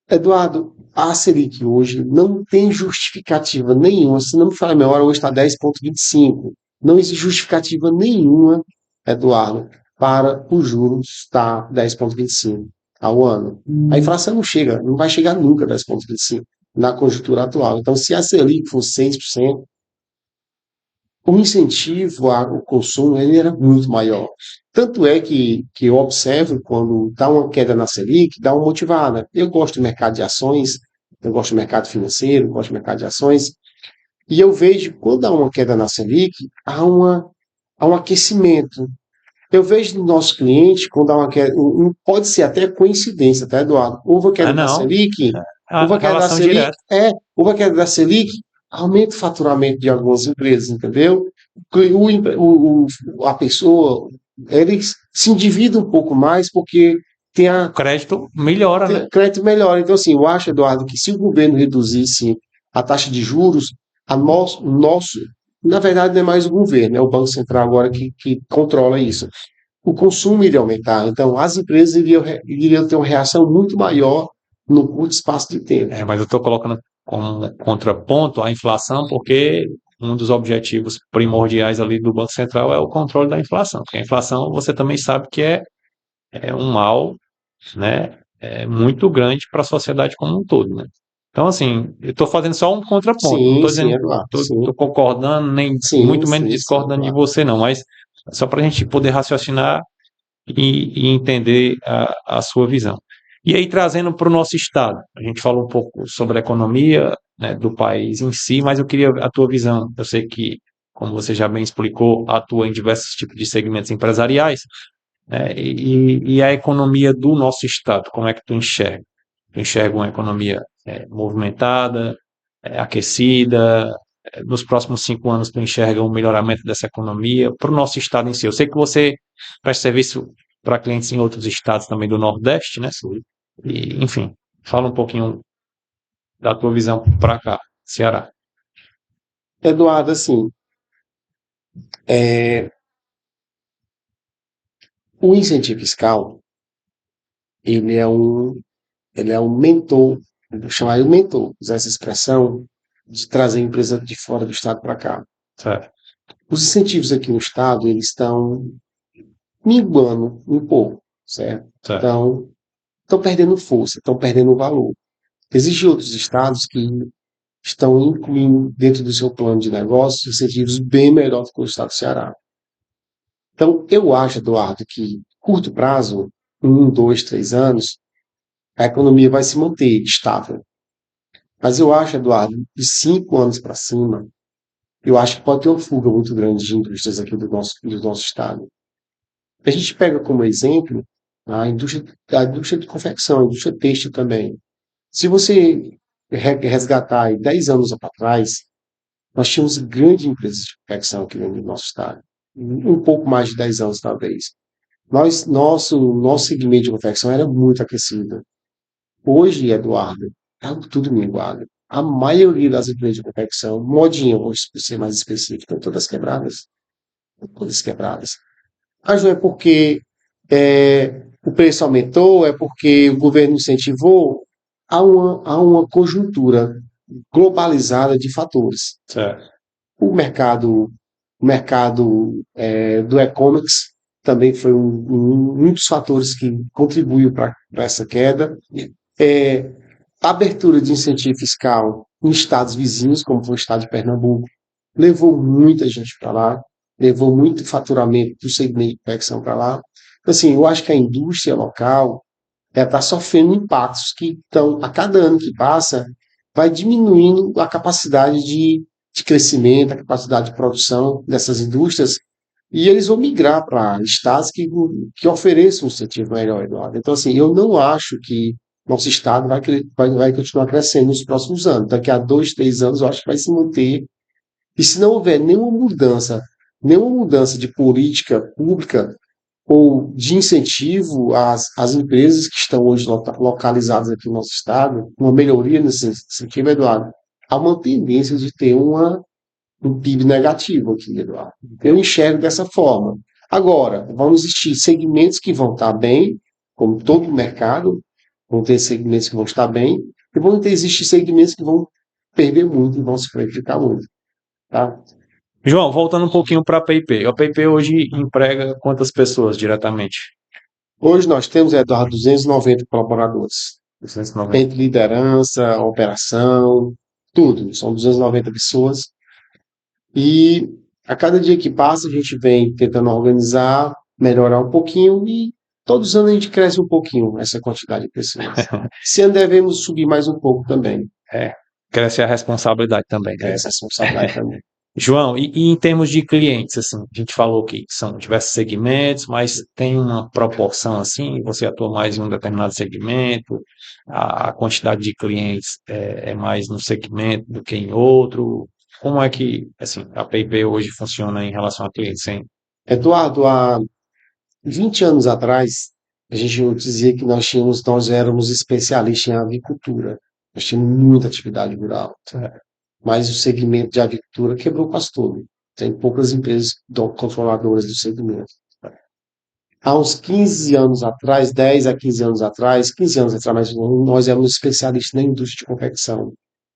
Eduardo, a Selic hoje não tem justificativa nenhuma. Se não me falar a memória, hoje está 10,25. Não existe justificativa nenhuma, Eduardo, para os juros estar 10,25 ao ano. A inflação não chega, não vai chegar nunca a 10,25 na conjuntura atual. Então, se a Selic for 6%, o incentivo ao consumo ele era muito maior. Tanto é que eu observo quando dá uma queda na Selic, dá uma motivada. Eu gosto do mercado de ações, eu gosto do mercado financeiro, eu gosto do mercado de ações, e eu vejo quando há uma queda na Selic, há um aquecimento. Eu vejo no nosso cliente, quando há uma queda, pode ser até coincidência, tá, Eduardo? Houve a Ah, queda da não. Selic, houve A a queda da relação Selic, direta. houve a queda da Selic, aumenta o faturamento de algumas empresas, entendeu? A pessoa, ele se endivida um pouco mais porque tem O crédito melhora, né? tem crédito melhor. Então, assim, eu acho, Eduardo, que se o governo reduzisse a taxa de juros, na verdade, não é mais o governo, é o Banco Central agora que controla isso. O consumo iria aumentar. Então, as empresas iriam ter uma reação muito maior no curto espaço de tempo. Mas eu estou colocando como contraponto a inflação, porque um dos objetivos primordiais ali do Banco Central é o controle da inflação. Porque a inflação, você também sabe que é um mal, né, muito grande para a sociedade como um todo, né? Então, assim, eu estou fazendo só um contraponto, não Sim, estou sim, dizendo, Eduardo. estou Sim, concordando, nem sim, muito menos sim, sim, discordando de Eduardo. você, não, mas só para a gente poder raciocinar e entender a sua visão. E aí, trazendo para o nosso estado, a gente falou um pouco sobre a economia, né, do país em si, mas eu queria a tua visão. Eu sei que, como você já bem explicou, atua em diversos tipos de segmentos empresariais, né, e a economia do nosso estado, como é que tu enxerga? Tu enxerga uma economia movimentada, aquecida? Nos próximos 5 anos tu enxerga um melhoramento dessa economia para o nosso estado em si? Eu sei que você presta serviço para clientes em outros estados também do Nordeste, né? E, enfim, fala um pouquinho da tua visão para cá, Ceará. Eduardo, assim, é, o incentivo fiscal, ele é um, ele é um mentor, eu vou chamar ele mentor, usar essa expressão, de trazer a empresa de fora do estado para cá. Certo, Os incentivos aqui no estado, eles estão minguando um pouco, certo? certo. Então, estão perdendo força, estão perdendo valor. Existem outros estados que estão incluindo dentro do seu plano de negócios incentivos bem melhor do que o estado do Ceará. Então, eu acho, Eduardo, que curto prazo, 1, 2, 3 anos, a economia vai se manter estável. Mas eu acho, Eduardo, de 5 anos para cima, eu acho que pode ter uma fuga muito grande de indústrias aqui do nosso estado. A gente pega como exemplo a indústria de confecção, a indústria têxtil também. Se você resgatar aí 10 anos para trás, nós tínhamos grandes empresas de confecção aqui no nosso estado. Um pouco mais de 10 anos, talvez. Nosso segmento de confecção era muito aquecido. Hoje, Eduardo, é tudo minguado. A maioria das empresas de confecção, modinha, vou ser mais específico, estão todas quebradas. Todas quebradas. Mas não é porque o preço aumentou, é porque o governo incentivou. Há uma conjuntura globalizada de fatores. Certo. O mercado do e-commerce também foi um dos fatores que contribuiu para essa queda. É, a abertura de incentivo fiscal em estados vizinhos, como foi o estado de Pernambuco, levou muita gente para lá, levou muito faturamento do segmento de confecção para lá. Então, assim, eu acho que a indústria local está sofrendo impactos que estão, a cada ano que passa, vai diminuindo a capacidade de crescimento, a capacidade de produção dessas indústrias, e eles vão migrar para estados que ofereçam um incentivo melhor, Eduardo. Então, assim, eu não acho que nosso estado vai continuar crescendo nos próximos anos. Daqui a 2, 3 anos, eu acho que vai se manter. E se não houver nenhuma mudança de política pública ou de incentivo às empresas que estão hoje localizadas aqui no nosso estado, uma melhoria nesse sentido, Eduardo, há uma tendência de ter um PIB negativo aqui, Eduardo. Eu enxergo dessa forma. Agora, vão existir segmentos que vão estar bem, como todo o mercado, vão ter segmentos que vão estar bem, e existir segmentos que vão perder muito e vão se prejudicar muito. Tá? João, voltando um pouquinho para a PayPay. A PayPay hoje emprega quantas pessoas diretamente? Hoje nós temos, Eduardo, 290 colaboradores, 290. entre liderança, operação, tudo. São 290 pessoas. E a cada dia que passa, a gente vem tentando organizar, melhorar um pouquinho e todos os anos a gente cresce um pouquinho essa quantidade de pessoas. Esse ano devemos subir mais um pouco também, É, cresce a responsabilidade também, né? essa responsabilidade também. João, e em termos de clientes, assim, a gente falou que são diversos segmentos, mas tem uma proporção assim, você atua mais em um determinado segmento, a quantidade de clientes é mais no segmento do que em outro. Como é que, assim, a PayPay hoje funciona em relação a clientes, hein? Eduardo, há 20 anos atrás, a gente dizia que nós éramos especialistas em avicultura. Nós tínhamos muita atividade rural. Mas o segmento de avicultura quebrou quase todo. Tem poucas empresas controladoras do segmento. Há uns 15 anos atrás, 10 a 15 anos atrás, 15 anos atrás, mais ou menos, nós éramos especialistas na indústria de confecção.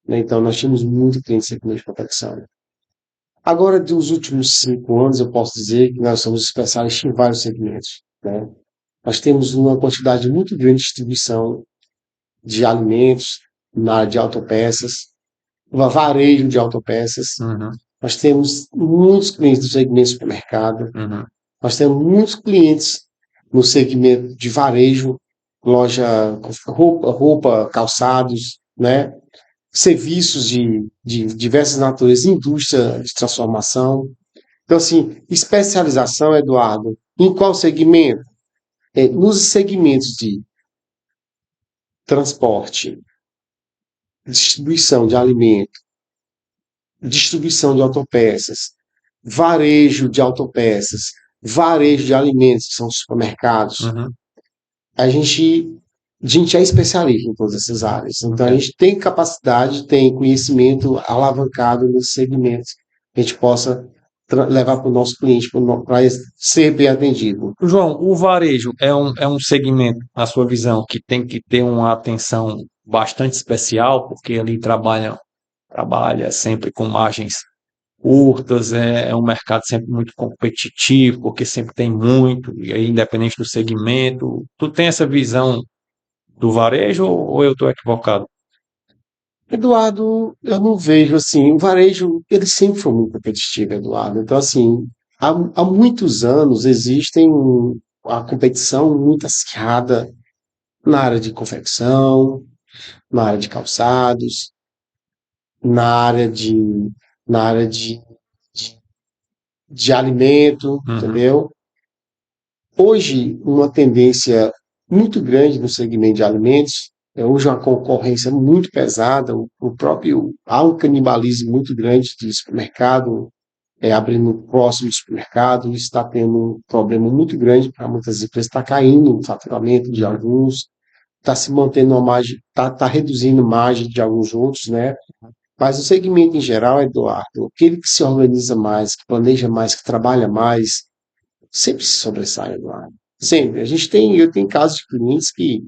Né? Então, nós tínhamos muito cliente no segmento de confecção. Agora, dos últimos 5 anos, eu posso dizer que nós somos especialistas em vários segmentos. Né? Nós temos uma quantidade muito grande de distribuição de alimentos na área de autopeças, varejo de autopeças. Uhum, Nós temos muitos clientes do segmento de supermercado. uhum. Nós temos muitos clientes no segmento de varejo, loja, roupa, calçados, né? Serviços de diversas naturezas, indústria de transformação. Então, assim, especialização, Eduardo, em qual segmento? Nos segmentos de transporte, distribuição de alimento, distribuição de autopeças, varejo de autopeças, varejo de alimentos, que são supermercados. Uhum. A gente é especialista em todas essas áreas. Então, a gente tem capacidade, tem conhecimento alavancado nesses segmentos que a gente possa levar para o nosso cliente para ser bem atendido. João, o varejo é um segmento, na sua visão, que tem que ter uma atenção bastante especial, porque ali trabalha sempre com margens curtas, é um mercado sempre muito competitivo, porque sempre tem muito, e aí, independente do segmento. Tu tem essa visão do varejo ou eu estou equivocado? Eduardo, eu não vejo assim, o varejo, ele sempre foi muito competitivo, Eduardo. Então, assim, há muitos anos existem a competição muito acirrada na área de confecção, na área de calçados. na área de, na área de, de alimento, entendeu? Hoje, uma tendência muito grande no segmento de alimentos, hoje uma concorrência muito pesada, há um canibalismo muito grande de supermercado, abrindo o próximo supermercado, isso está tendo um problema muito grande para muitas empresas, está caindo o faturamento de alguns, está se mantendo uma margem, está reduzindo a margem de alguns outros, né? Mas o segmento em geral, Eduardo, aquele que se organiza mais, que planeja mais, que trabalha mais, sempre se sobressai, Eduardo. Sempre. Eu tenho casos de clientes que,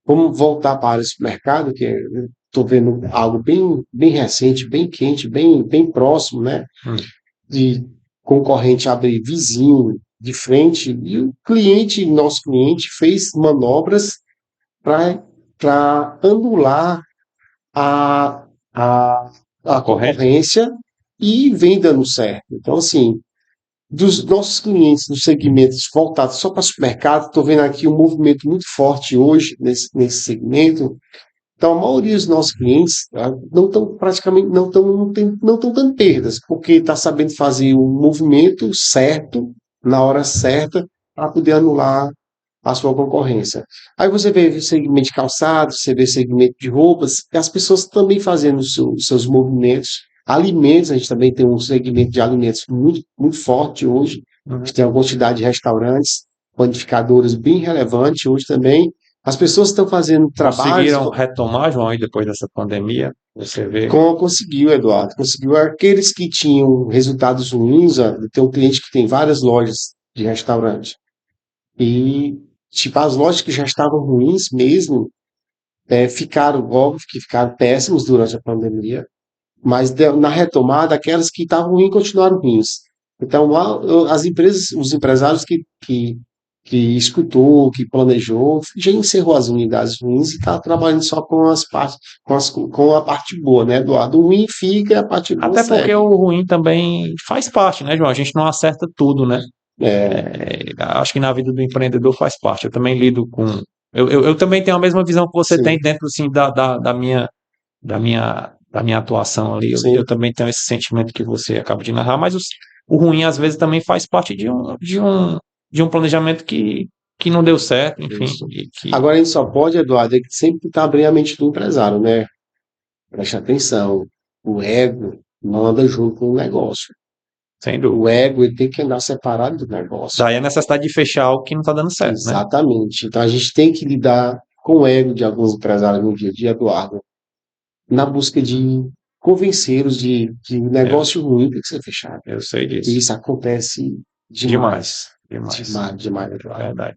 vamos voltar para o supermercado, que estou vendo algo bem recente, bem quente, bem próximo, né? De concorrente abrir vizinho de frente, e nosso cliente, fez manobras para anular a, a, a concorrência e vem dando certo. Então, assim, dos nossos clientes nos segmentos voltados só para supermercado, estou vendo aqui um movimento muito forte hoje nesse segmento. Então, a maioria dos nossos clientes não estão praticamente não estão dando perdas, porque está sabendo fazer o movimento certo, na hora certa, para poder anular a sua concorrência. Aí você vê segmento de calçados, você vê segmento de roupas, e as pessoas também fazendo os seus movimentos. Alimentos, a gente também tem um segmento de alimentos muito forte hoje. A gente tem uma quantidade de restaurantes, panificadores bem relevante hoje também. As pessoas estão fazendo trabalhos. Conseguiram retomar, João, aí depois dessa pandemia? Você vê. Como conseguiu, Eduardo? Conseguiu aqueles que tinham resultados ruins. Tem um cliente que tem várias lojas de restaurante. E, tipo, as lojas que já estavam ruins mesmo, ficaram, óbvio, que ficaram péssimos durante a pandemia, mas na retomada, aquelas que estavam ruins continuaram ruins. Então, as empresas, os empresários que escutou, que planejou, já encerrou as unidades ruins e está trabalhando só com as partes, com a parte boa, né, Eduardo? O ruim fica, a parte boa Até porque segue. o ruim também faz parte, né, João? A gente não acerta tudo, né? Acho que na vida do empreendedor faz parte. Eu também lido com. Eu também tenho a mesma visão que você tem Sim, dentro assim, da minha atuação ali. Eu sim, também tenho esse sentimento que você acaba de narrar, mas o ruim às vezes também faz parte de um planejamento que não deu certo, enfim. isso. Agora a gente só pode, Eduardo, sempre estar abrindo a mente do empresário, né? Preste atenção. O ego não anda junto com o negócio. Sem O dúvida. ego ele tem que andar separado do negócio. Daí a necessidade de fechar algo que não está dando certo, né? Exatamente. Então a gente tem que lidar com o ego de alguns empresários no dia a dia, Eduardo, na busca de convencê-los de Eu, negócio ruim tem que ser fechado. eu sei E disso. isso acontece Demais, demais. demais. Demais, É Eduardo. verdade.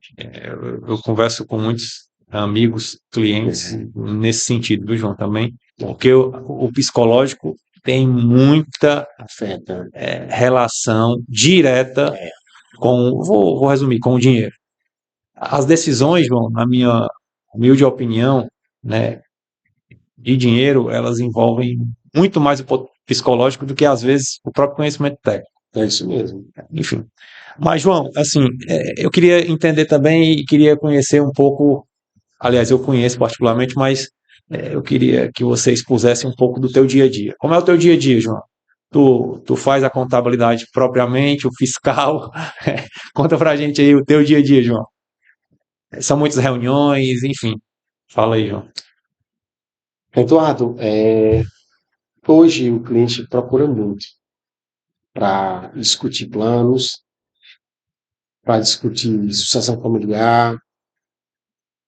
Eu converso com muitos amigos, clientes nesse sentido, viu, João, também, porque o psicológico tem muita Afeta. relação direta com, vou resumir, com o dinheiro. As decisões, João, na minha humilde opinião, né, de dinheiro, elas envolvem muito mais o ponto psicológico do que, às vezes, o próprio conhecimento técnico. É isso mesmo. Enfim. Mas, João, assim, eu queria entender também e queria conhecer um pouco, aliás, eu conheço particularmente, mas eu queria que você expusesse um pouco do teu dia a dia. Como é o teu dia a dia, João? Tu faz a contabilidade propriamente, o fiscal? Conta pra gente aí o teu dia a dia, João. São muitas reuniões, enfim. Fala aí, João. Eduardo, hoje o cliente procura muito para discutir planos, para discutir sucessão familiar,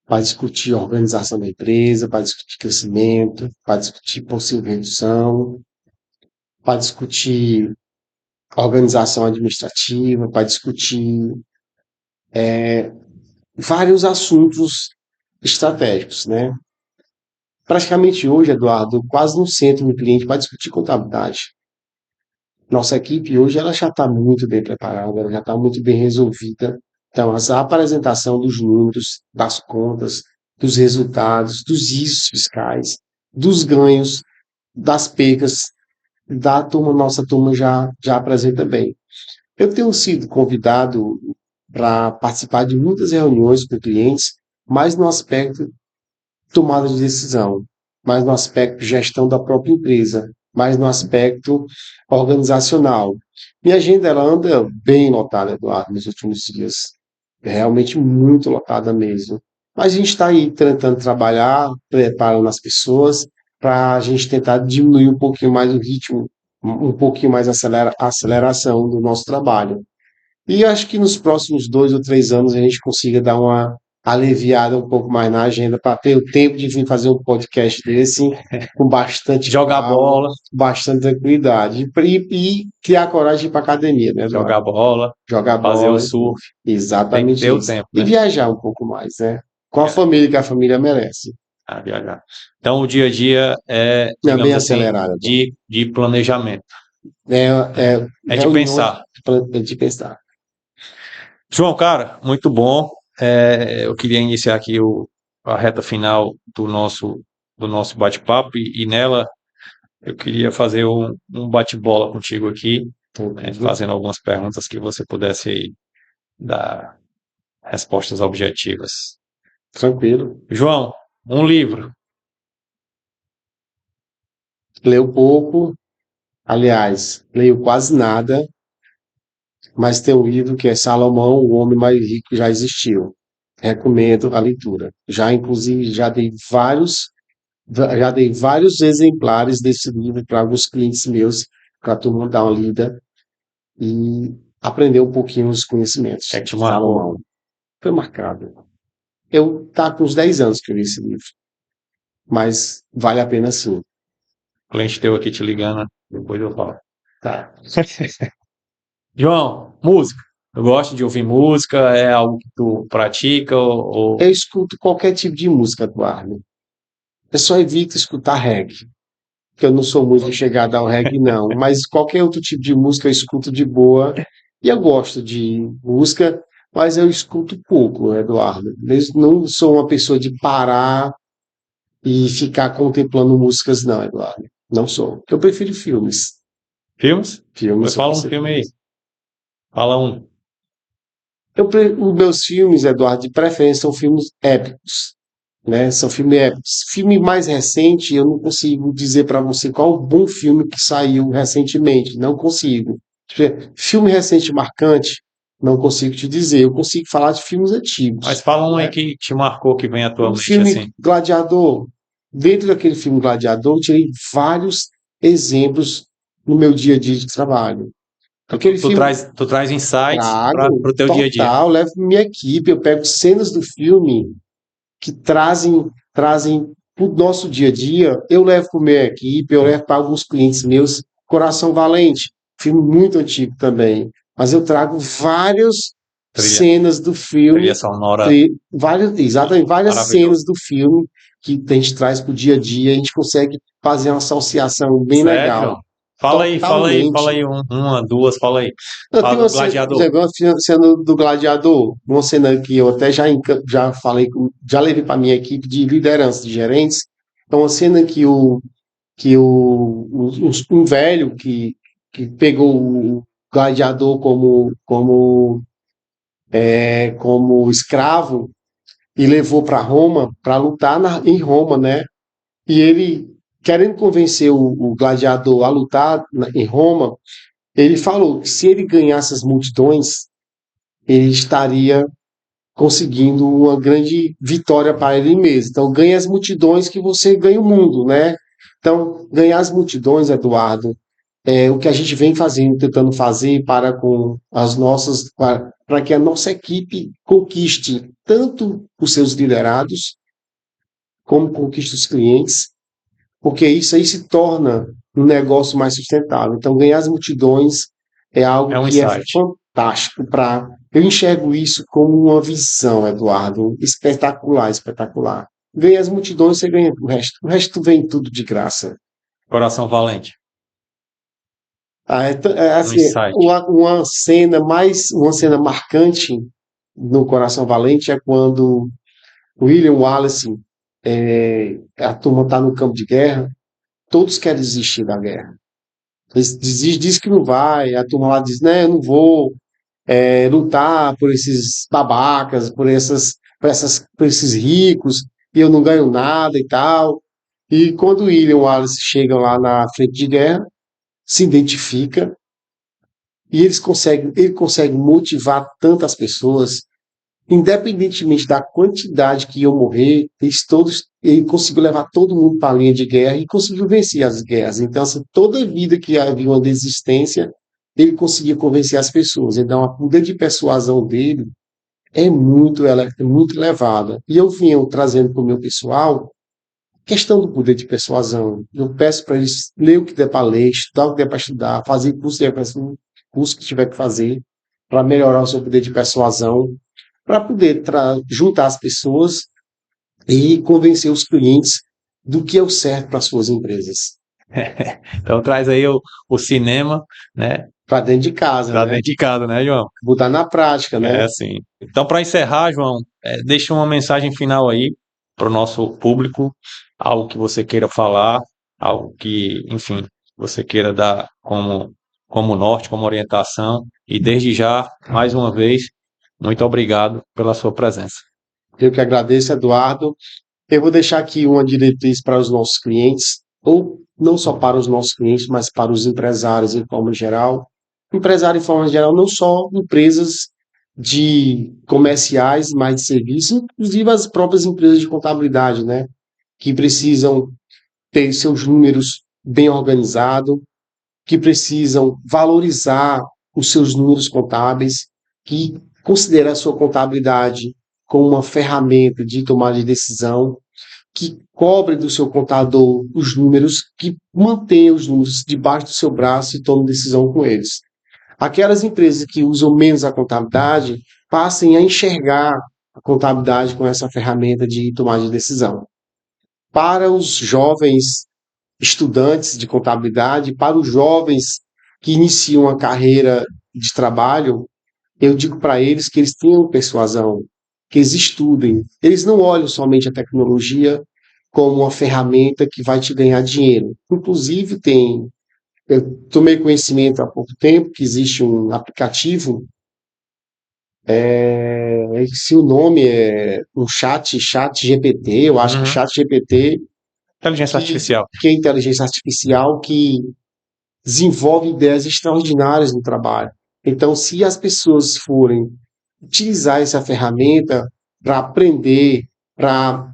para discutir organização da empresa, para discutir crescimento, para discutir possível redução, para discutir organização administrativa, para discutir vários assuntos estratégicos, né? Praticamente hoje, Eduardo, quase não sento no cliente para discutir contabilidade. Nossa equipe hoje ela já está muito bem preparada, ela já está muito bem resolvida. Então, a apresentação dos números, das contas, dos resultados, dos iscos fiscais, dos ganhos, das percas da turma, nossa turma já apresenta bem. Eu tenho sido convidado para participar de muitas reuniões com clientes, mais no aspecto tomada de decisão, mais no aspecto gestão da própria empresa, mas no aspecto organizacional. Minha agenda ela anda bem lotada, Eduardo, nos últimos dias. Realmente muito lotada mesmo. Mas a gente está aí tentando trabalhar, preparando as pessoas para a gente tentar diminuir um pouquinho mais o ritmo, um pouquinho mais a aceleração do nosso trabalho. E acho que nos próximos 2 ou 3 anos a gente consiga dar uma aliviada um pouco mais na agenda para ter o tempo de vir fazer um podcast desse com bastante Jogar calma, bola, bastante tranquilidade e criar coragem de ir para academia, né, Eduardo? jogar bola, Jogar fazer o bola, surf, tem que exatamente ter o isso. tempo, E né? viajar um pouco mais, né? Com a É, família que a família merece. a viajar. Então, o dia a dia é, Não é bem digamos assim, acelerado, Eduardo. de planejamento, É é de reuniões pensar. de pensar. João, cara, muito bom. Eu queria iniciar aqui a reta final do nosso bate-papo e nela eu queria fazer um bate-bola contigo aqui, Tranquilo. fazendo algumas perguntas que você pudesse aí dar respostas objetivas. Tranquilo. João, um livro. Leu pouco, aliás, leio quase nada, mas tem um livro que é Salomão, o homem mais rico que já existiu. Recomendo a leitura. Inclusive, já dei vários exemplares desse livro para alguns clientes meus, para todo mundo dar uma lida e aprender um pouquinho os conhecimentos O que é que te de marcou? Salomão. Foi marcado. Eu tá com uns 10 anos que eu li esse livro, mas vale a pena sim. O cliente teu aqui te ligando, né? Depois eu falo. Tá. João, música. Eu gosto de ouvir música, é algo que tu pratica Eu escuto qualquer tipo de música, Eduardo. Eu só evito escutar reggae, porque eu não sou muito chegado ao reggae, não. Mas qualquer outro tipo de música eu escuto de boa. E eu gosto de música, mas eu escuto pouco, Eduardo. Eu não sou uma pessoa de parar e ficar contemplando músicas, não, Eduardo. Não sou. Eu prefiro filmes. filmes? Filmes, com Fala um filme aí. certeza. Fala um. Os meus filmes, Eduardo, de preferência são filmes épicos, né? São filmes épicos. Filme mais recente, eu não consigo dizer para você qual o bom filme que saiu recentemente. Não consigo. Filme recente marcante, não consigo te dizer. Eu consigo falar de filmes Mas antigos, fala um aí né? que te marcou, que vem à tua O mente filme assim. Gladiador, dentro daquele filme Gladiador, eu tirei vários exemplos no meu dia a dia de trabalho. Aquele filme Tu traz insight para trago o teu dia a dia. total, levo minha equipe, eu pego cenas do filme que trazem para o nosso dia a dia, eu levo para minha equipe, eu levo para alguns clientes meus. Coração Valente, filme muito antigo também, mas eu trago várias Trilha, cenas do trilha filme, sonora exatamente, várias maravilhosa. cenas do filme que a gente traz para o dia a dia, a gente consegue fazer uma associação bem Sério, legal. João? Fala Totalmente. aí, uma, duas, fala aí. Eu tenho Fala uma do cena, por Gladiador. exemplo, uma cena do Gladiador, uma cena que eu até já falei, já levei para minha equipe de liderança, de gerentes. Então, uma cena um velho que pegou o gladiador como escravo e levou para Roma para lutar em Roma, né? E ele, querendo convencer o gladiador a lutar em Roma, ele falou que se ele ganhasse as multidões, ele estaria conseguindo uma grande vitória para ele mesmo. Então, ganha as multidões que você ganha o mundo, né? Então, ganhar as multidões, Eduardo, é o que a gente vem fazendo, tentando fazer para que a nossa equipe conquiste tanto os seus liderados, como conquiste os clientes, porque isso aí se torna um negócio mais sustentável. Então, ganhar as multidões é É algo um que é insight. fantástico para. Eu enxergo isso como uma visão, Eduardo, espetacular, espetacular. Ganha as multidões, você ganha o resto vem tudo de graça. Coração Valente. Um Assim, insight. uma cena marcante no Coração Valente é quando William Wallace, a turma está no campo de guerra, todos querem desistir da guerra. Diz que não vai, a turma lá diz, né, eu não vou lutar por esses babacas, por esses ricos, e eu não ganho nada e tal. E quando o William e o Wallace chegam lá na frente de guerra, se identifica e ele consegue motivar tantas pessoas, independentemente da quantidade que iam morrer, ele conseguiu levar todo mundo para a linha de guerra e conseguiu vencer as guerras. Então, assim, toda vida que havia uma desistência, ele conseguia convencer as pessoas. Então, a poder de persuasão dele é muito elevada. E eu vinha trazendo para o meu pessoal questão do poder de persuasão. Eu peço para eles ler o que der para ler, estudar o que der para estudar, fazer curso que tiver que fazer para melhorar o seu poder de persuasão, para poder juntar as pessoas e convencer os clientes do que é o certo para as suas empresas. Então traz aí o cinema, né? Para dentro de casa, Para né? dentro de casa, né, João? Botar na prática, né? É assim. Então, para encerrar, João, deixa uma mensagem final aí para o nosso público, algo que você queira falar, algo que, enfim, você queira dar como norte, como orientação. E desde já, mais uma vez, muito obrigado pela sua presença. Eu que agradeço, Eduardo. Eu vou deixar aqui uma diretriz para os nossos clientes, ou não só para os nossos clientes, mas para os empresários em forma geral. Empresário em forma geral, não só empresas de comerciais, mas de serviços, inclusive as próprias empresas de contabilidade, né? Que precisam ter seus números bem organizados, que precisam valorizar os seus números contábeis, que considera a sua contabilidade como uma ferramenta de tomada de decisão, que cobre do seu contador os números, que mantenha os números debaixo do seu braço e tome decisão com eles. Aquelas empresas que usam menos a contabilidade passem a enxergar a contabilidade com essa ferramenta de tomada de decisão. Para os jovens estudantes de contabilidade, para os jovens que iniciam a carreira de trabalho, eu digo para eles que eles tenham persuasão, que eles estudem. Eles não olham somente a tecnologia como uma ferramenta que vai te ganhar dinheiro. Inclusive, eu tomei conhecimento há pouco tempo que existe um aplicativo, se o nome é um chat GPT, eu acho que chat GPT, Inteligência artificial. que é inteligência artificial, que desenvolve ideias extraordinárias no trabalho. Então, se as pessoas forem utilizar essa ferramenta para aprender, para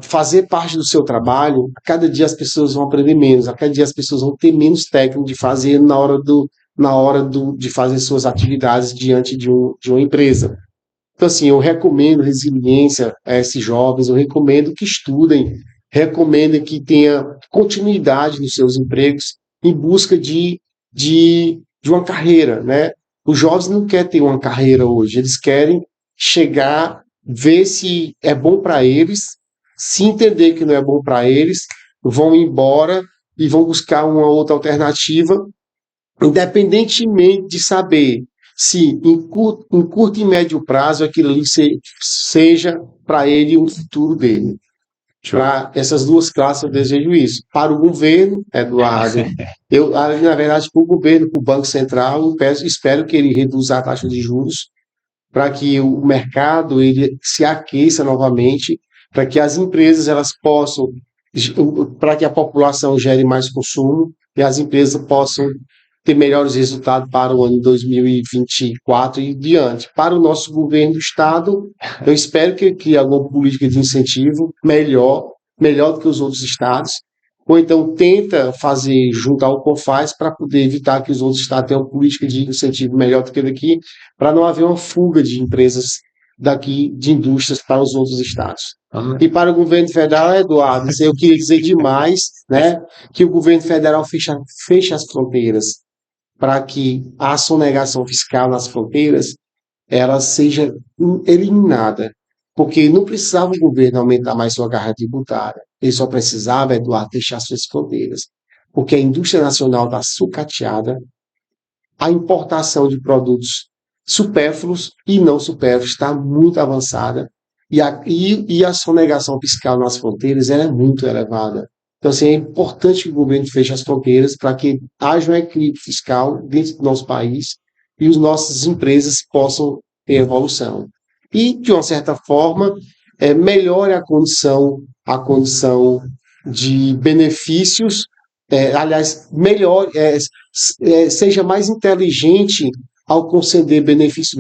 fazer parte do seu trabalho, a cada dia as pessoas vão aprender menos, a cada dia as pessoas vão ter menos técnica de fazer de fazer suas atividades diante de uma empresa. Então, assim, eu recomendo resiliência a esses jovens, eu recomendo que estudem, recomendo que tenha continuidade nos seus empregos em busca de uma carreira, né? Os jovens não querem ter uma carreira hoje, eles querem chegar, ver se é bom para eles, se entender que não é bom para eles, vão embora e vão buscar uma outra alternativa, independentemente de saber se em curto e médio prazo aquilo ali seja para ele um futuro dele. Para essas duas classes eu desejo isso. Para o governo, Eduardo, na verdade, para o governo, para o Banco Central, espero que ele reduza a taxa de juros para que o mercado ele se aqueça novamente, para que as empresas elas possam, para que a população gere mais consumo e as empresas possam ter melhores resultados para o ano 2024 e diante. Para o nosso governo do Estado, eu espero que alguma política de incentivo melhor do que os outros estados, ou então tenta fazer, juntar o CONFAS para poder evitar que os outros estados tenham uma política de incentivo melhor do que daqui, para não haver uma fuga de empresas daqui, de indústrias para os outros estados. E para o governo federal, Eduardo, eu queria dizer demais, né, que o governo federal feche as fronteiras, para que a sonegação fiscal nas fronteiras ela seja eliminada. Porque não precisava o governo aumentar mais sua carga tributária. Ele só precisava, Eduardo, fechar suas fronteiras. Porque a indústria nacional está sucateada, a importação de produtos supérfluos e não supérfluos está muito avançada, e a sonegação fiscal nas fronteiras é muito elevada. Então, assim, é importante que o governo feche as fronteiras para que haja um equilíbrio fiscal dentro do nosso país e as nossas empresas possam ter evolução. E, de uma certa forma, melhore a condição de benefícios, aliás, melhor, seja mais inteligente ao conceder benefício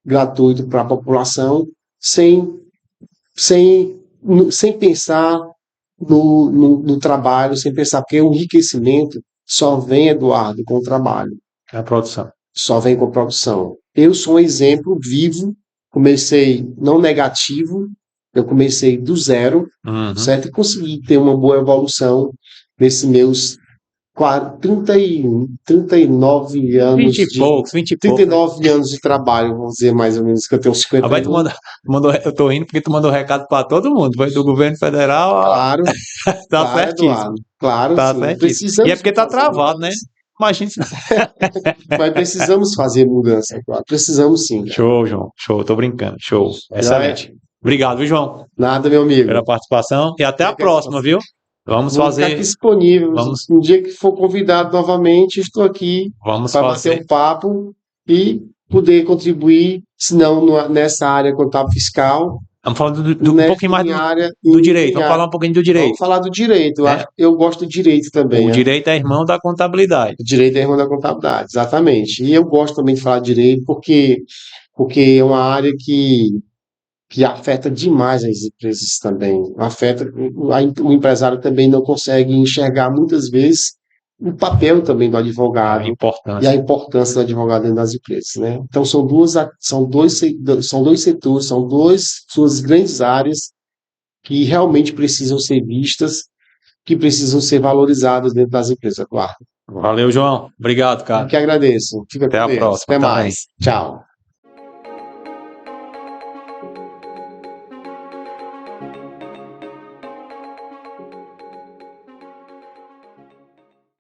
gratuito para a população, sem, sem pensar no trabalho, sem pensar, porque o enriquecimento só vem, Eduardo, com o trabalho. É a produção. Só vem com produção. Eu sou um exemplo vivo, comecei não negativo, eu comecei do zero, certo? E consegui ter uma boa evolução nesses meus 39 anos 20 e poucos, 20 e poucos. 39 anos de trabalho, vamos dizer mais ou menos, que eu tenho 50 anos. Eu tô indo porque tu mandou recado para todo mundo, foi do governo federal. Claro, Tá claro, certíssimo. Eduardo. Claro, Tá sim. certíssimo. Precisamos E é porque tá fazer travado, né? mudança. Imagina. Mas precisamos fazer mudança, claro. Precisamos sim. Show, João. Show, tô brincando. Show. Excelente. Obrigado, viu, João, Nada, meu amigo. pela participação. E até a próxima, viu? Vamos Vou ficar aqui fazer. disponível. Vamos, Um dia que for convidado novamente, estou aqui vamos para bater fazer. um papo e poder contribuir, se não nessa área contábil fiscal, Vamos falar um pouquinho mais do direito. Vamos falar um pouquinho do direito. Vamos falar do direito. É. Eu gosto do direito também. O direito é irmão da contabilidade. O direito é irmão da contabilidade, exatamente. E eu gosto também de falar de direito porque é uma área que afeta demais as empresas também. O empresário também não consegue enxergar muitas vezes o papel também do advogado A e importância. a importância do advogado dentro das empresas, né? Então são dois setores, são suas grandes áreas que realmente precisam ser vistas, que precisam ser valorizadas dentro das empresas, Eduardo. Valeu, João. Obrigado, Eu cara. que agradeço. Fica Até com a Deus. próxima. Até Tá mais. Tchau.